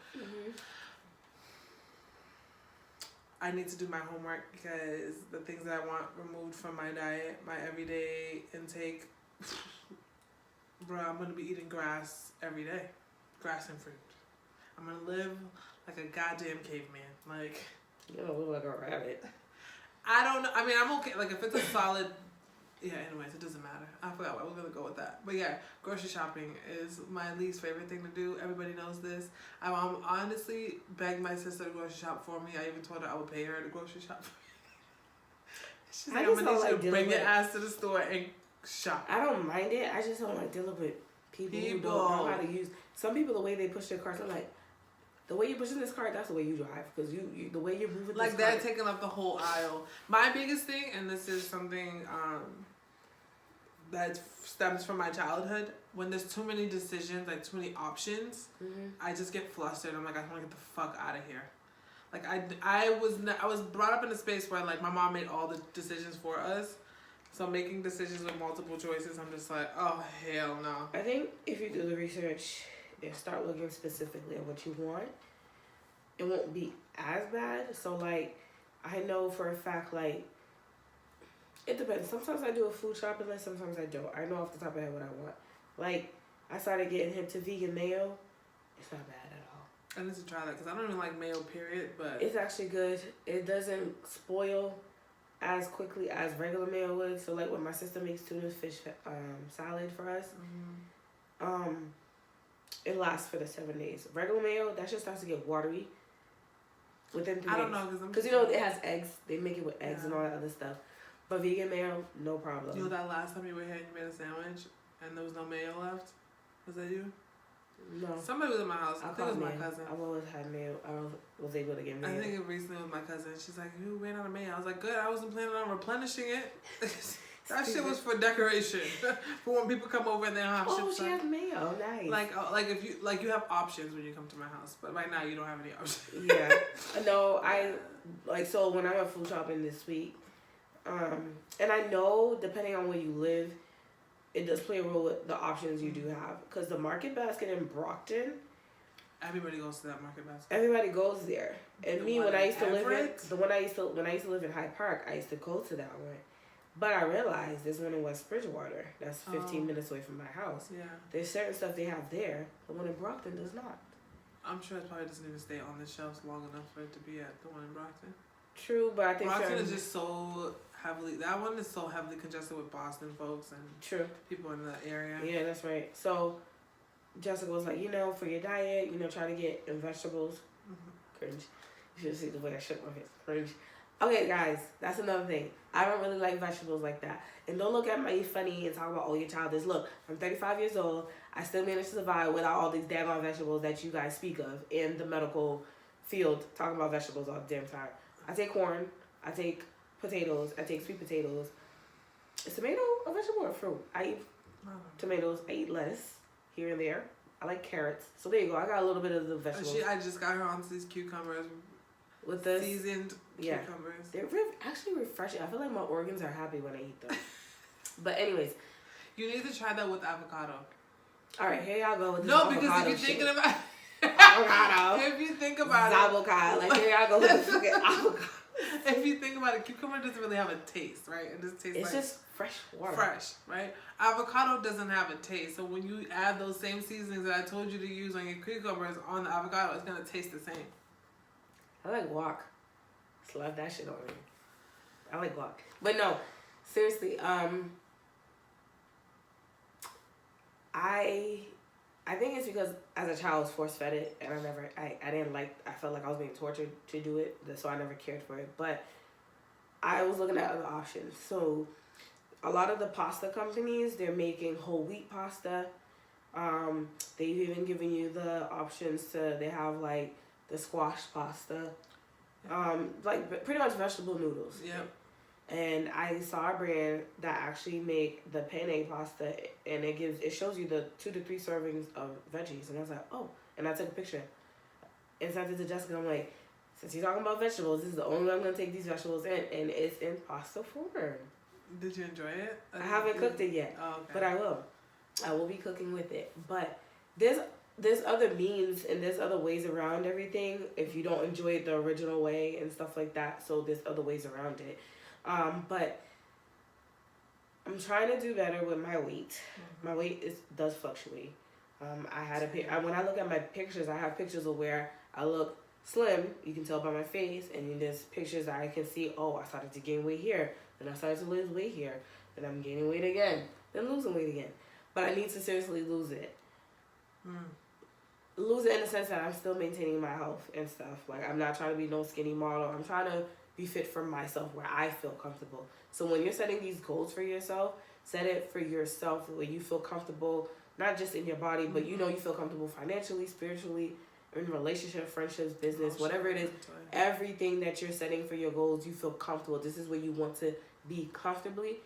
I need to do my homework because the things that I want removed from my diet, my everyday intake, bro, I'm going to be eating grass every day. Grass and fruit. I'm going to live like a goddamn caveman. Like, you don't look like a rabbit. I don't know. I mean, I'm okay. Like, if it's a solid... Yeah, anyways, it doesn't matter. I forgot what I was going to go with that. But yeah, grocery shopping is my least favorite thing to do. Everybody knows this. I honestly begged my sister to grocery shop for me. I even told her I would pay her to grocery shop for me. She's like, I'm going to need you to bring your ass to the store and shop. I don't mind it. I just don't like dealing with people who don't know how to use... Some people, the way they push their carts, I'm like... The way you're pushing this cart, that's the way you drive. Because you the way you're moving like this they're taking up the whole aisle. My biggest thing, and this is something that stems from my childhood, when there's too many decisions, like too many options, I just get flustered. I'm like, I want to get the fuck out of here. Like I was brought up in a space where like my mom made all the decisions for us. So making decisions with multiple choices, I'm just like, oh hell no. I think if you do the research and start looking specifically at what you want, it won't be as bad. So like, I know for a fact, like, it depends. Sometimes I do a food shopping list, sometimes I don't. I know off the top of my head what I want. Like, I started getting hip to vegan mayo. It's not bad at all. I need to try that because I don't even like mayo, period. But it's actually good. It doesn't spoil as quickly as regular mayo would. So like when my sister makes tuna fish salad for us, it lasts for the 7 days. Regular mayo, that shit starts to get watery within 3 days. I don't know because you know it has eggs. They make it with eggs and all that other stuff. But vegan mayo, no problem. You know that last time you were here and you made a sandwich and there was no mayo left? Was that you? No. Somebody was in my house. I think it was my cousin. I've always had mayo. I was able to get mayo. I think it recently was my cousin. She's like, you ran out of mayo. I was like, good. I wasn't planning on replenishing it. That shit was for decoration. For when people come over and they don't have shit. Oh, she has mayo. Nice. Like if you have options when you come to my house, but right now you don't have any options. Yeah. No, so when I went food shopping this week, and I know depending on where you live, it does play a role with the options you do have. Because the Market Basket in Brockton, everybody goes to that Market Basket. Everybody goes there. And when I used to live in Hyde Park, I used to go to that one. But I realized there's one in West Bridgewater that's 15 minutes away from my house. Yeah. There's certain stuff they have there, the one in Brockton does not. I'm sure it probably doesn't even stay on the shelves long enough for it to be at the one in Brockton. True, but I think Brockton is just so heavily, that one is so heavily congested with Boston folks and people in the area. Yeah, that's right. So Jessica was like, for your diet, try to get vegetables. Cringe. You should see the way I shook my face. Cringe. Okay, guys, that's another thing. I don't really like vegetables like that. And don't look at me funny and talk about, your child is. Look, I'm 35 years old. I still managed to survive without all these daggone vegetables that you guys speak of in the medical field, talking about vegetables all the damn time. I take corn. I take potatoes. I take sweet potatoes. Is tomato a vegetable or a fruit? I eat tomatoes. I eat lettuce here and there. I like carrots. So there you go. I got a little bit of the vegetables. I just got her onto these cucumbers. With the seasoned cucumbers. They're actually refreshing. I feel like my organs are happy when I eat them. But anyways. You need to try that with avocado. Alright, here y'all go with this avocado because if you're thinking about avocado. If you think about avocado. Like here y'all go with the fucking avocado. if you think about it, cucumber doesn't really have a taste, right? It just tastes It's like just fresh water. fresh, right? Avocado doesn't have a taste. So when you add those same seasonings that I told you to use on your cucumbers on the avocado, it's going to taste the same. I like guac. Slap that shit on me. I like guac. But no, seriously, I think it's because as a child I was force fed it, and I didn't like, I felt like I was being tortured to do it, so I never cared for it. But I was looking at other options. So a lot of the pasta companies, they're making whole wheat pasta. They've even given you the options to, they have like the squash pasta, like pretty much vegetable noodles. Yep. And I saw a brand that actually make the penne pasta, and it shows you the 2 to 3 servings of veggies, and I was like, oh, and I took a picture and sent it to Jessica. I'm like, since you're talking about vegetables, this is the only way I'm gonna take these vegetables in, and it's in pasta form. Did you enjoy it? I haven't cooked it yet, oh, okay. but I will. I will be cooking with it. But there's other means and there's other ways around everything if you don't enjoy it the original way and stuff like that. So there's other ways around it. But I'm trying to do better with my weight. Mm-hmm. My weight does fluctuate. When I look at my pictures, I have pictures of where I look slim. You can tell by my face, and then there's pictures that I can see. Oh, I started to gain weight here, then I started to lose weight here, then I'm gaining weight again, then losing weight again. But I need to seriously lose it. Lose it in the sense that I'm still maintaining my health and stuff. Like, I'm not trying to be no skinny model. I'm trying to be fit for myself where I feel comfortable. So when you're setting these goals for yourself, set it for yourself where you feel comfortable, not just in your body, but you know you feel comfortable financially, spiritually, in relationship, friendships, business, whatever it is. Everything that you're setting for your goals, you feel comfortable. This is where you want to be comfortably.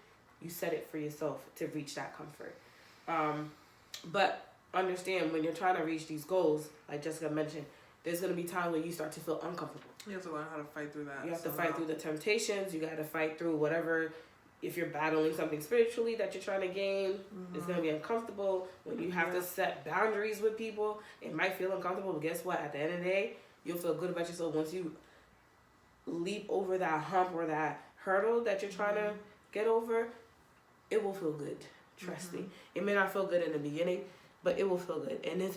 You set it for yourself to reach that comfort. But understand, when you're trying to reach these goals, like Jessica mentioned, there's going to be times when you start to feel uncomfortable. You have to learn how to fight through that. You have to fight through the temptations. You got to fight through whatever. If you're battling something spiritually that you're trying to gain, it's going to be uncomfortable. When you have to set boundaries with people, it might feel uncomfortable. But guess what? At the end of the day, you'll feel good about yourself once you leap over that hump or that hurdle that you're trying to get over. It will feel good. Trust me. It may not feel good in the beginning, but it will feel good. And it's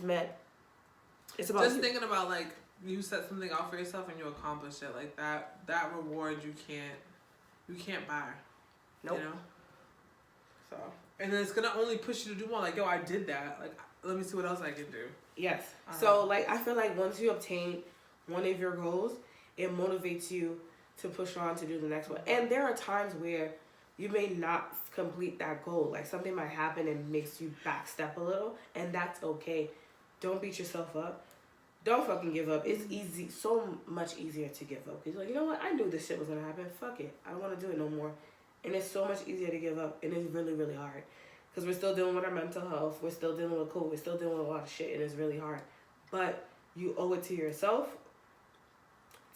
about just thinking about, like, you set something out for yourself and you accomplish it, like that reward you can't buy. Nope. You know? So. And then it's gonna only push you to do more. Like, yo, I did that. Like, let me see what else I can do. Yes. So, like, I feel like once you obtain one of your goals, it motivates you to push on to do the next one. And there are times where you may not complete that goal. Like, something might happen and makes you backstep a little, and that's okay. Don't beat yourself up. Don't fucking give up. It's easy, so much easier to give up. Because, like, you know what? I knew this shit was going to happen. Fuck it. I don't want to do it no more. And it's so much easier to give up. And it's really, really hard. Because we're still dealing with our mental health. We're still dealing with COVID. We're still dealing with a lot of shit. And it's really hard. But you owe it to yourself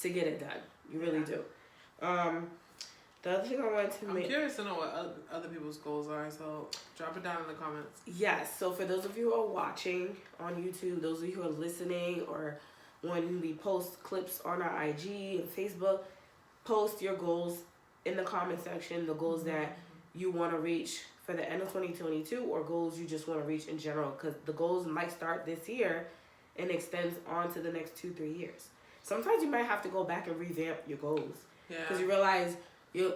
to get it done. You really do. The other thing I wanted to I'm curious to know what other people's goals are, so drop it down in the comments. Yes, so for those of you who are watching on YouTube, those of you who are listening, or when we post clips on our IG and Facebook, post your goals in the comment section, the goals that you want to reach for the end of 2022, or goals you just want to reach in general, because the goals might start this year and extends on to the next 2-3 years. Sometimes you might have to go back and revamp your goals, because you realize you're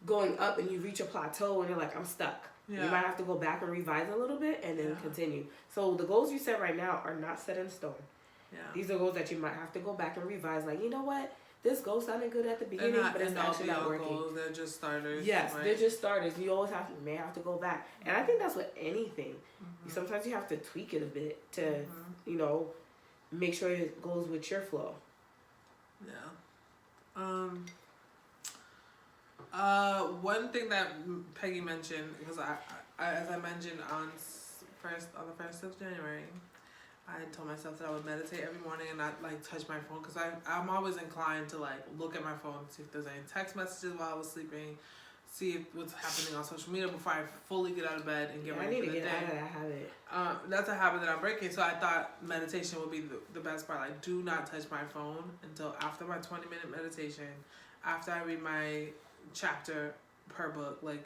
going up and you reach a plateau and you're like, I'm stuck. You might have to go back and revise a little bit and then continue. So the goals you set right now are not set in stone. These are goals that you might have to go back and revise. Like, you know what? This goal sounded good at the beginning, but it's actually not working. Goals, they're just starters. Yes, right? They're just starters. You always may have to go back. And I think that's with anything. Sometimes you have to tweak it a bit to, you know, make sure it goes with your flow. One thing that Peggy mentioned, because I as I mentioned on the 1st of January, I told myself that I would meditate every morning and not, like, touch my phone, because I'm always inclined to, like, look at my phone, see if there's any text messages while I was sleeping, see what's happening on social media before I fully get out of bed and get ready for the day. I need to get out of that habit. That's a habit that I'm breaking, so I thought meditation would be the best part. Like, do not touch my phone until after my 20-minute meditation. after I read my chapter per book, like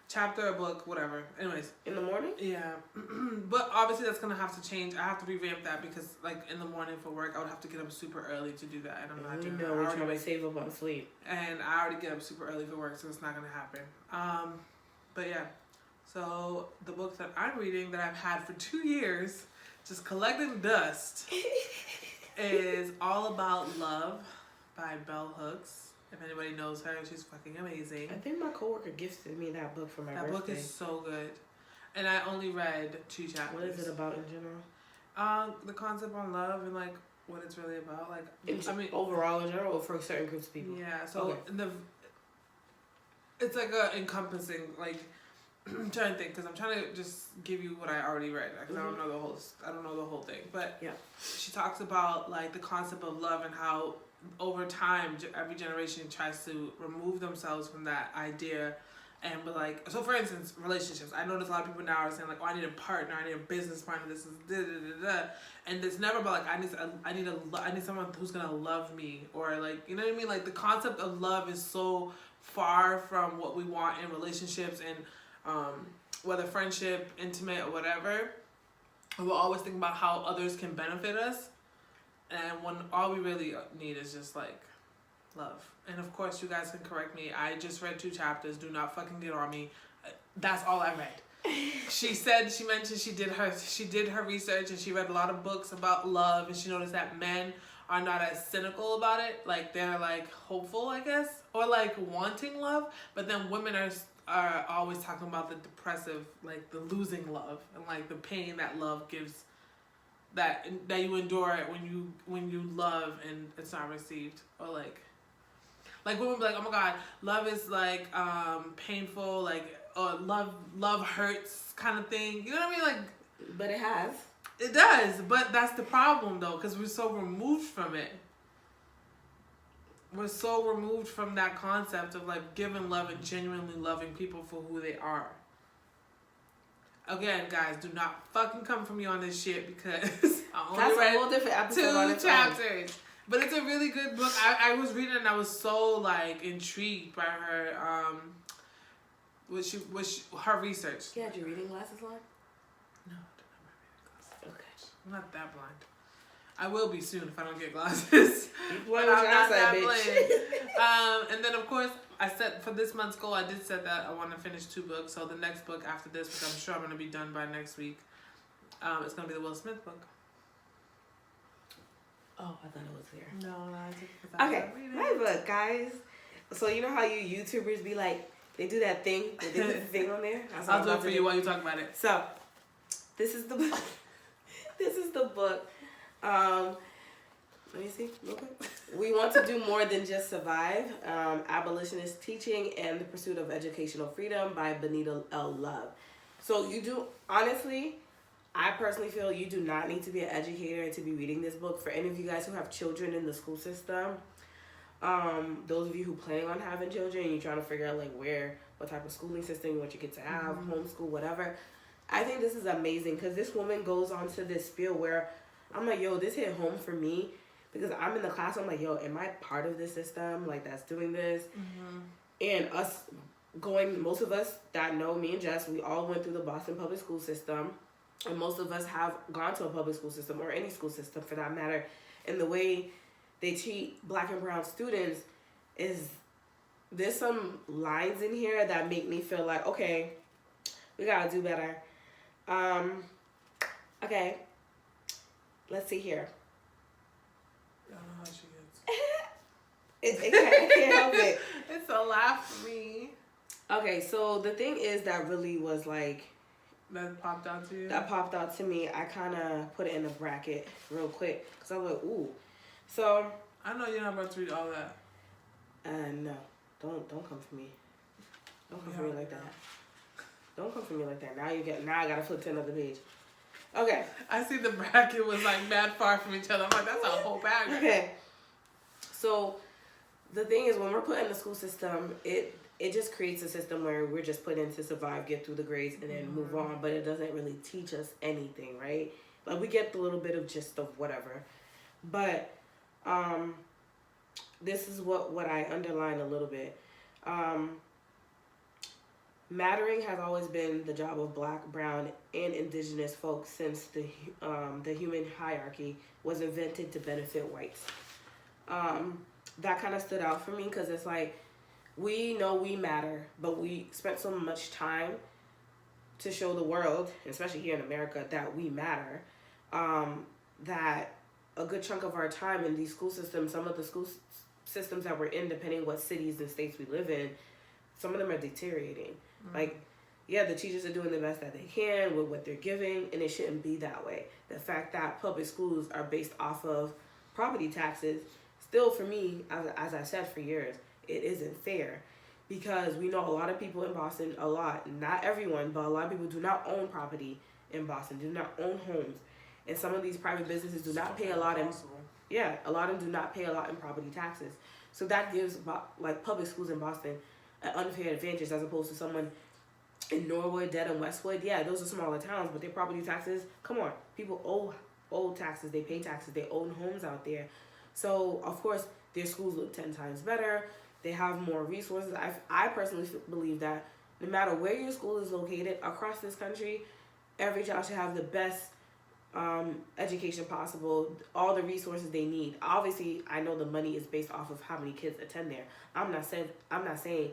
chapter a book, whatever. Anyways, in the morning. yeah, but obviously that's gonna have to change. I have to revamp that because like in the morning for work, I would have to get up super early to do that, and I'm not doing that. We're trying to save up on sleep, and I already get up super early for work, so it's not gonna happen. But yeah, so the book that I'm reading that I've had for 2 years, just collecting dust, is All About Love by Bell Hooks. If anybody knows her, she's fucking amazing. I think my coworker gifted me that book for my birthday. That book is so good. And I only read 2 chapters. What is it about in general? The concept on love and like what it's really about. Like I mean overall in general or for certain groups of people? Yeah, so it's like a encompassing, like I'm trying to think because I'm trying to just give you what I already read because I don't know the whole thing. But yeah, she talks about like the concept of love and how over time every generation tries to remove themselves from that idea. And but like, so for instance, relationships. I notice a lot of people now are saying like, oh, I need a partner, I need a business partner. This is da da da da, and it's never about like I need someone who's gonna love me or like, you know what I mean? Like the concept of love is so far from what we want in relationships and whether friendship, intimate or whatever. We'll always think about how others can benefit us, and when all we really need is just like love. And of course, you guys can correct me. I just read 2 chapters. Do not fucking get on me. That's all I read. She mentioned she did her research and she read a lot of books about love, and she noticed that men are not as cynical about it. Like they're like hopeful, I guess, or like wanting love. But then women are always talking about the depressive, like the losing love and like the pain that love gives. That you endure it when you love and it's not received, or like women be like, oh my god, love is like painful, like love hurts kind of thing. You know what I mean? Like, but it does. But that's the problem though, because we're so removed from it. We're so removed from that concept of like giving love and genuinely loving people for who they are. Again, guys, do not fucking come for me on this shit because I only read a whole different episode 2 chapters. But it's a really good book. I was reading it and I was so like intrigued by her her research. You had your reading glasses on? No, I don't have my reading glasses. Okay. I'm not that blind. I will be soon if I don't get glasses. But I'm not that blind. And then of course I set for this month's goal. I did set that I want to finish 2 books. So the next book after this, which I'm sure I'm going to be done by next week, it's going to be the Will Smith book. Oh, I thought it was here. No, I didn't. Okay, my book, guys. So you know how you YouTubers be like, they do that thing, they do the thing on there? I'll do it for you while you talk about it. So, this is the book. This is the book. Let me see real quick. We Want to Do More Than Just Survive. Abolitionist Teaching and the Pursuit of Educational Freedom by Benita L. Love. So you do, honestly, I personally feel you do not need to be an educator to be reading this book. For any of you guys who have children in the school system, those of you who planning on having children and you're trying to figure out like what type of schooling system you want your kid to have, homeschool, whatever, I think this is amazing because this woman goes on to this spiel where I'm like, yo, this hit home for me because I'm in the class. I'm like, yo, am I part of this system like that's doing this? And most of us that know me and Jess, we all went through the Boston public school system. And most of us have gone to a public school system or any school system for that matter. And the way they treat Black and brown students there's some lines in here that make me feel like, okay, we gotta do better. Okay, let's see here. I don't know how she gets. I can't help it. It's a laugh for me. Okay, so the thing is that really was like, that popped out to you? That popped out to me. I kind of put it in a bracket real quick. Because I was like, ooh. So. I know you're not about to read all that. No. Don't come for me. Don't come for me like that. Don't come for me like that. Now I got to flip to another page. Okay. I see the bracket was like mad far from each other. I'm like, that's a whole paragraph. Okay. So, the thing is, when we're put in the school system, it just creates a system where we're just put in to survive, get through the grades, and then move on. But it doesn't really teach us anything, right? Like, we get the little bit of gist of whatever. But this is what I underline a little bit. Mattering has always been the job of Black, brown, and indigenous folks since the human hierarchy was invented to benefit whites. That kind of stood out for me because it's like, we know we matter, but we spent so much time to show the world, especially here in America, that we matter, that a good chunk of our time in these school systems, some of the school systems that we're in, depending what cities and states we live in, some of them are deteriorating. Like, yeah, the teachers are doing the best that they can with what they're giving, and it shouldn't be that way. The fact that public schools are based off of property taxes, still for me, as I said for years, it isn't fair. Because we know a lot of people in Boston, not everyone, but a lot of people do not own property in Boston, do not own homes. And some of these private businesses do not pay a lot in, a lot of them do not pay a lot in property taxes. So that gives, like, public schools in Boston an unfair advantage as opposed to someone in Norwood, Dedham, Westwood. Yeah, those are smaller towns, but their property taxes, come on, people owe taxes, they pay taxes, they own homes out there. So, of course, their schools look 10 times better. They have more resources. I personally believe that no matter where your school is located across this country, every child should have the best education possible, all the resources they need. Obviously, I know the money is based off of how many kids attend there. I'm not saying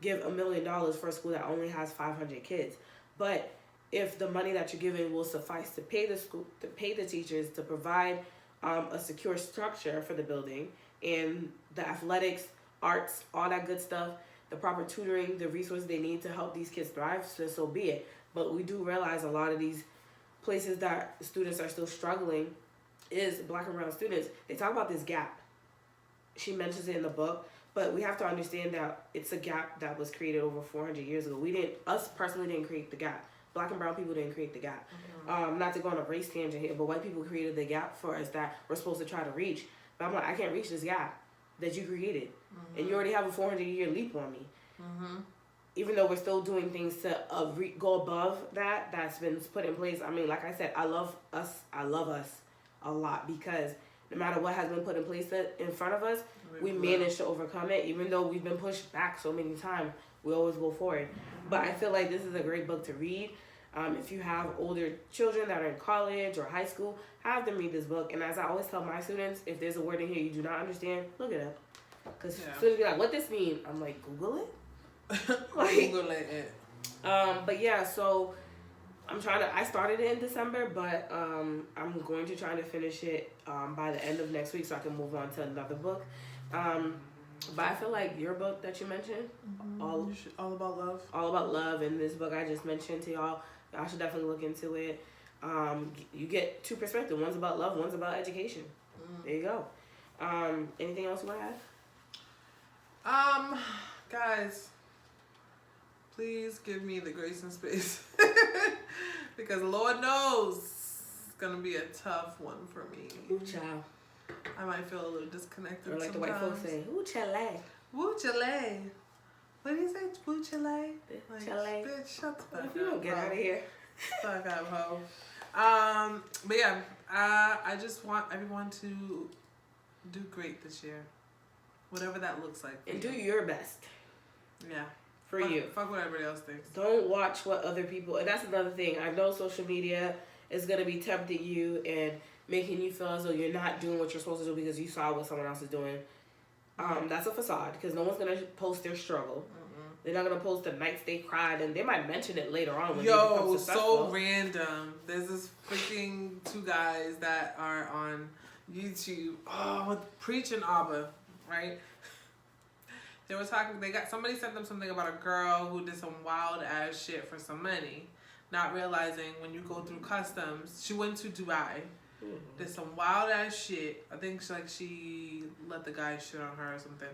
give $1 million for a school that only has 500 kids, but if the money that you're giving will suffice to pay the school, to pay the teachers, to provide a secure structure for the building and the athletics, arts, all that good stuff, the proper tutoring, the resources they need to help these kids thrive, so be it. But we do realize a lot of these places that students are still struggling is Black and brown students. They talk about this gap. She mentions it in the book, but we have to understand that it's a gap that was created over 400 years ago. Us personally didn't create the gap. Black and brown people didn't create the gap. Not to go on a race tangent here, but white people created the gap for us that we're supposed to try to reach. But I'm like, I can't reach this gap that you created. And you already have a 400-year leap on me. Even though we're still doing things to go above that's been put in place. I mean, like I said, I love us a lot because no matter what has been put in place in front of us, we managed to overcome it. Even though we've been pushed back so many times, we always go forward. But I feel like this is a great book to read. If you have older children that are in college or high school, have them read this book. And as I always tell my students, if there's a word in here you do not understand, look it up. Because students be like, what this mean? I'm like, Google it. Google it. But yeah, so I started it in December, but I'm going to try to finish it by the end of next week so I can move on to another book. But I feel like your book that you mentioned, all about love. All about love, and this book I just mentioned to y'all should definitely look into it. You get two perspectives. One's about love, one's about education. There you go. Anything else you want to add? Guys, please give me the grace and space because Lord knows it's gonna be a tough one for me. Ooh, child. I might feel a little disconnected. Or like sometimes. the white folks say, ooh, chale. Woo chale. What do you say? Woo chale? Like, Chale. bitch, shut the fuck up. If you don't get out of here. Fuck up, ho. But yeah, I just want everyone to do great this year. Whatever that looks like. And do your best. Yeah. For you. Fuck what everybody else thinks. Don't watch what other people, and that's another thing. I know social media is going to be tempting you and making you feel as though you're not doing what you're supposed to do because you saw what someone else is doing. That's a facade because no one's going to post their struggle. They're not going to post the nights they cried, and they might mention it later on when they become successful. So random. There's this freaking two guys that are on YouTube. Oh, preaching Abba, right? They were talking, somebody sent them something about a girl who did some wild ass shit for some money, not realizing when you go through customs, she went to Dubai, did some wild ass shit. I think she let the guy shit on her or something.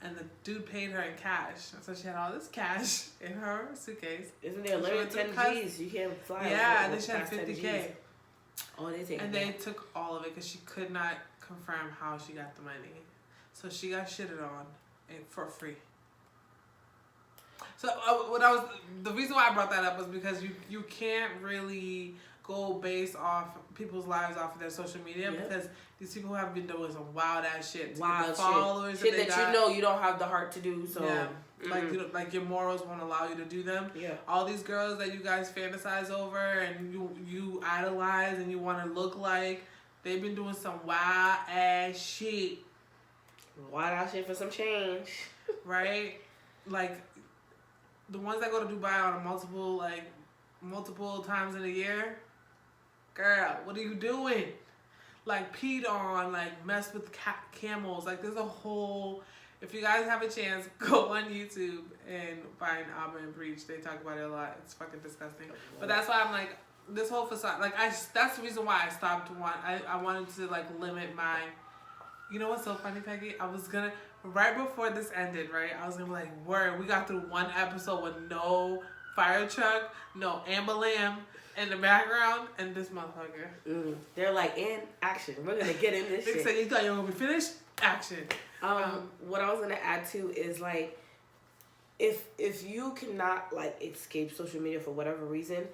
And the dude paid her in cash. So she had all this cash in her suitcase. Isn't there a limit 10 G's? You can't fly. Yeah, and then she had 50K. Oh, they take And they took all of it because she could not confirm how she got the money. So she got shitted on for free. So the reason why I brought that up was because you can't really go based off people's lives off of their social media because these people have been doing some wild ass shit. Wild followers shit that you know you don't have the heart to do. So like your morals won't allow you to do them. Yeah. All these girls that you guys fantasize over and you idolize and you want to look like, they've been doing some wild ass shit. Wild ass shit for some change. Right? Like the ones that go to Dubai on multiple times in a year, girl, what are you doing? Like peed on, like mess with camels. Like there's a whole. If you guys have a chance, go on YouTube and find Abba and Breach. They talk about it a lot. It's fucking disgusting. But that's why I'm like, this whole facade. Like that's the reason why I stopped. I wanted to like limit my. You know what's so funny, Peggy? I was gonna right before this ended, right? I was gonna be like, word, we got through one episode with no fire truck, no Amber Lamb in the background, and this motherfucker. They're like, in action. We're gonna get in this shit. They said, you thought you were gonna be finished? Action. What I was gonna add to is like, if you cannot like escape social media for whatever reason,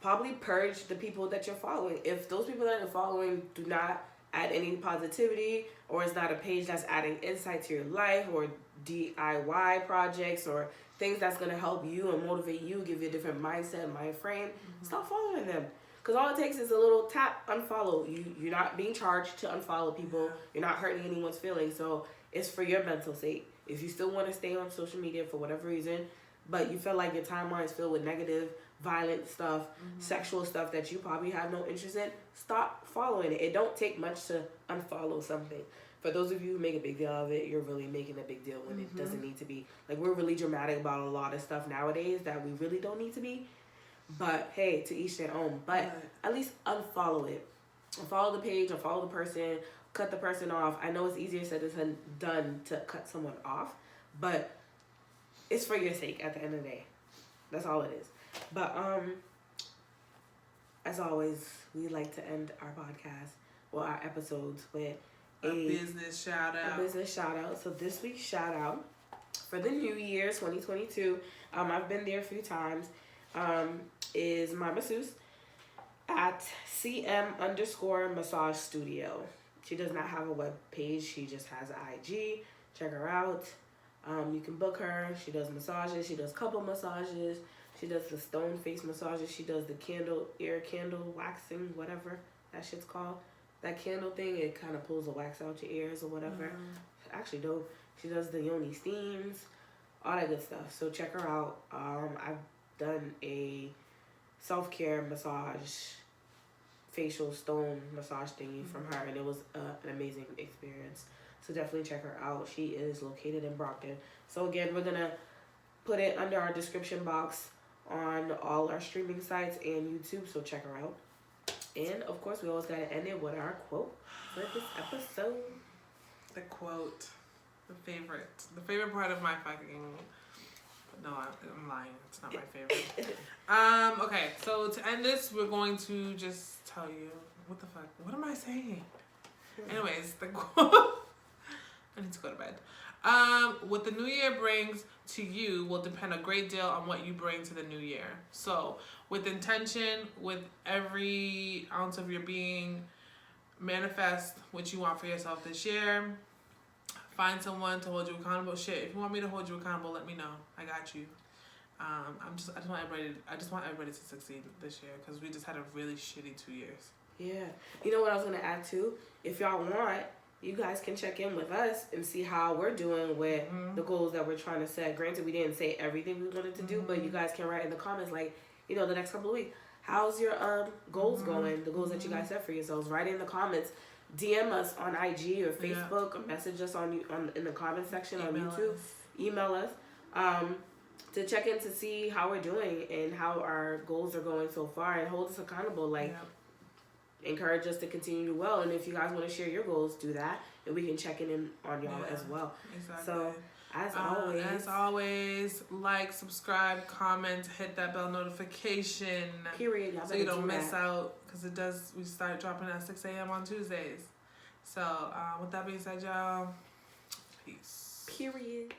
probably purge the people that you're following. If those people that you're following do not add any positivity, or it's not a page that's adding insight to your life, or DIY projects, or things that's gonna help you and motivate you, give you a different mindset, mind frame, stop following them. Because all it takes is a little tap, unfollow. You're not being charged to unfollow people. You're not hurting anyone's feelings. So it's for your mental sake. If you still want to stay on social media for whatever reason, but you feel like your timeline is filled with negative, violent stuff, sexual stuff that you probably have no interest in, stop following it. It don't take much to unfollow something. For those of you who make a big deal of it, you're really making a big deal when it doesn't need to be. Like, we're really dramatic about a lot of stuff nowadays that we really don't need to be. But hey, to each their own. But at least unfollow it. Unfollow the page, unfollow the person, cut the person off. I know it's easier said than done to cut someone off, but it's for your sake at the end of the day. That's all it is. But as always, we like to end our podcast or our episodes with a business shout out. So this week's shout out for the new year 2022, I've been there a few times, is my masseuse at CM_massage studio. She does not have a web page. She just has an IG. Check her out. You can book her. She does massages. She does couple massages. She does the stone face massages. She does the ear candle waxing, whatever that shit's called. That candle thing, it kind of pulls the wax out your ears or whatever. Actually dope. She does the yoni steams, all that good stuff. So check her out. I've done a self-care massage, facial stone massage thingy from her, and it was an amazing experience. So definitely check her out. She is located in Brockton. So again, we're gonna put it under our description box on all our streaming sites and YouTube, so check her out. And of course, we always gotta end it with our quote for this episode. The quote, the favorite part of my fucking. No, I'm lying. It's not my favorite. Okay, so to end this, we're going to just tell you what the fuck. What am I saying? Anyways, the quote. I need to go to bed. What the new year brings to you will depend a great deal on what you bring to the new year. So, with intention, with every ounce of your being, manifest what you want for yourself this year. Find someone to hold you accountable. Shit, if you want me to hold you accountable, let me know. I got you. I just want everybody to succeed this year because we just had a really shitty 2 years. Yeah. You know what I was gonna add too? If y'all want, you guys can check in with us and see how we're doing with the goals that we're trying to set. Granted, we didn't say everything we wanted to do, but you guys can write in the comments, like, you know, the next couple of weeks, how's your goals going? The goals that you guys set for yourselves. Write in the comments. DM us on IG or Facebook, or message us on in the comment section on YouTube. Email us to check in to see how we're doing and how our goals are going so far, and hold us accountable. Like, encourage us to continue to do well. And if you guys want to share your goals, do that, and we can check in on y'all as well. Exactly. So as always, like, subscribe, comment, hit that bell notification. Period. Y'all so you don't miss out, because we start dropping at 6 a.m. on Tuesdays. So with that being said, y'all, peace. Period.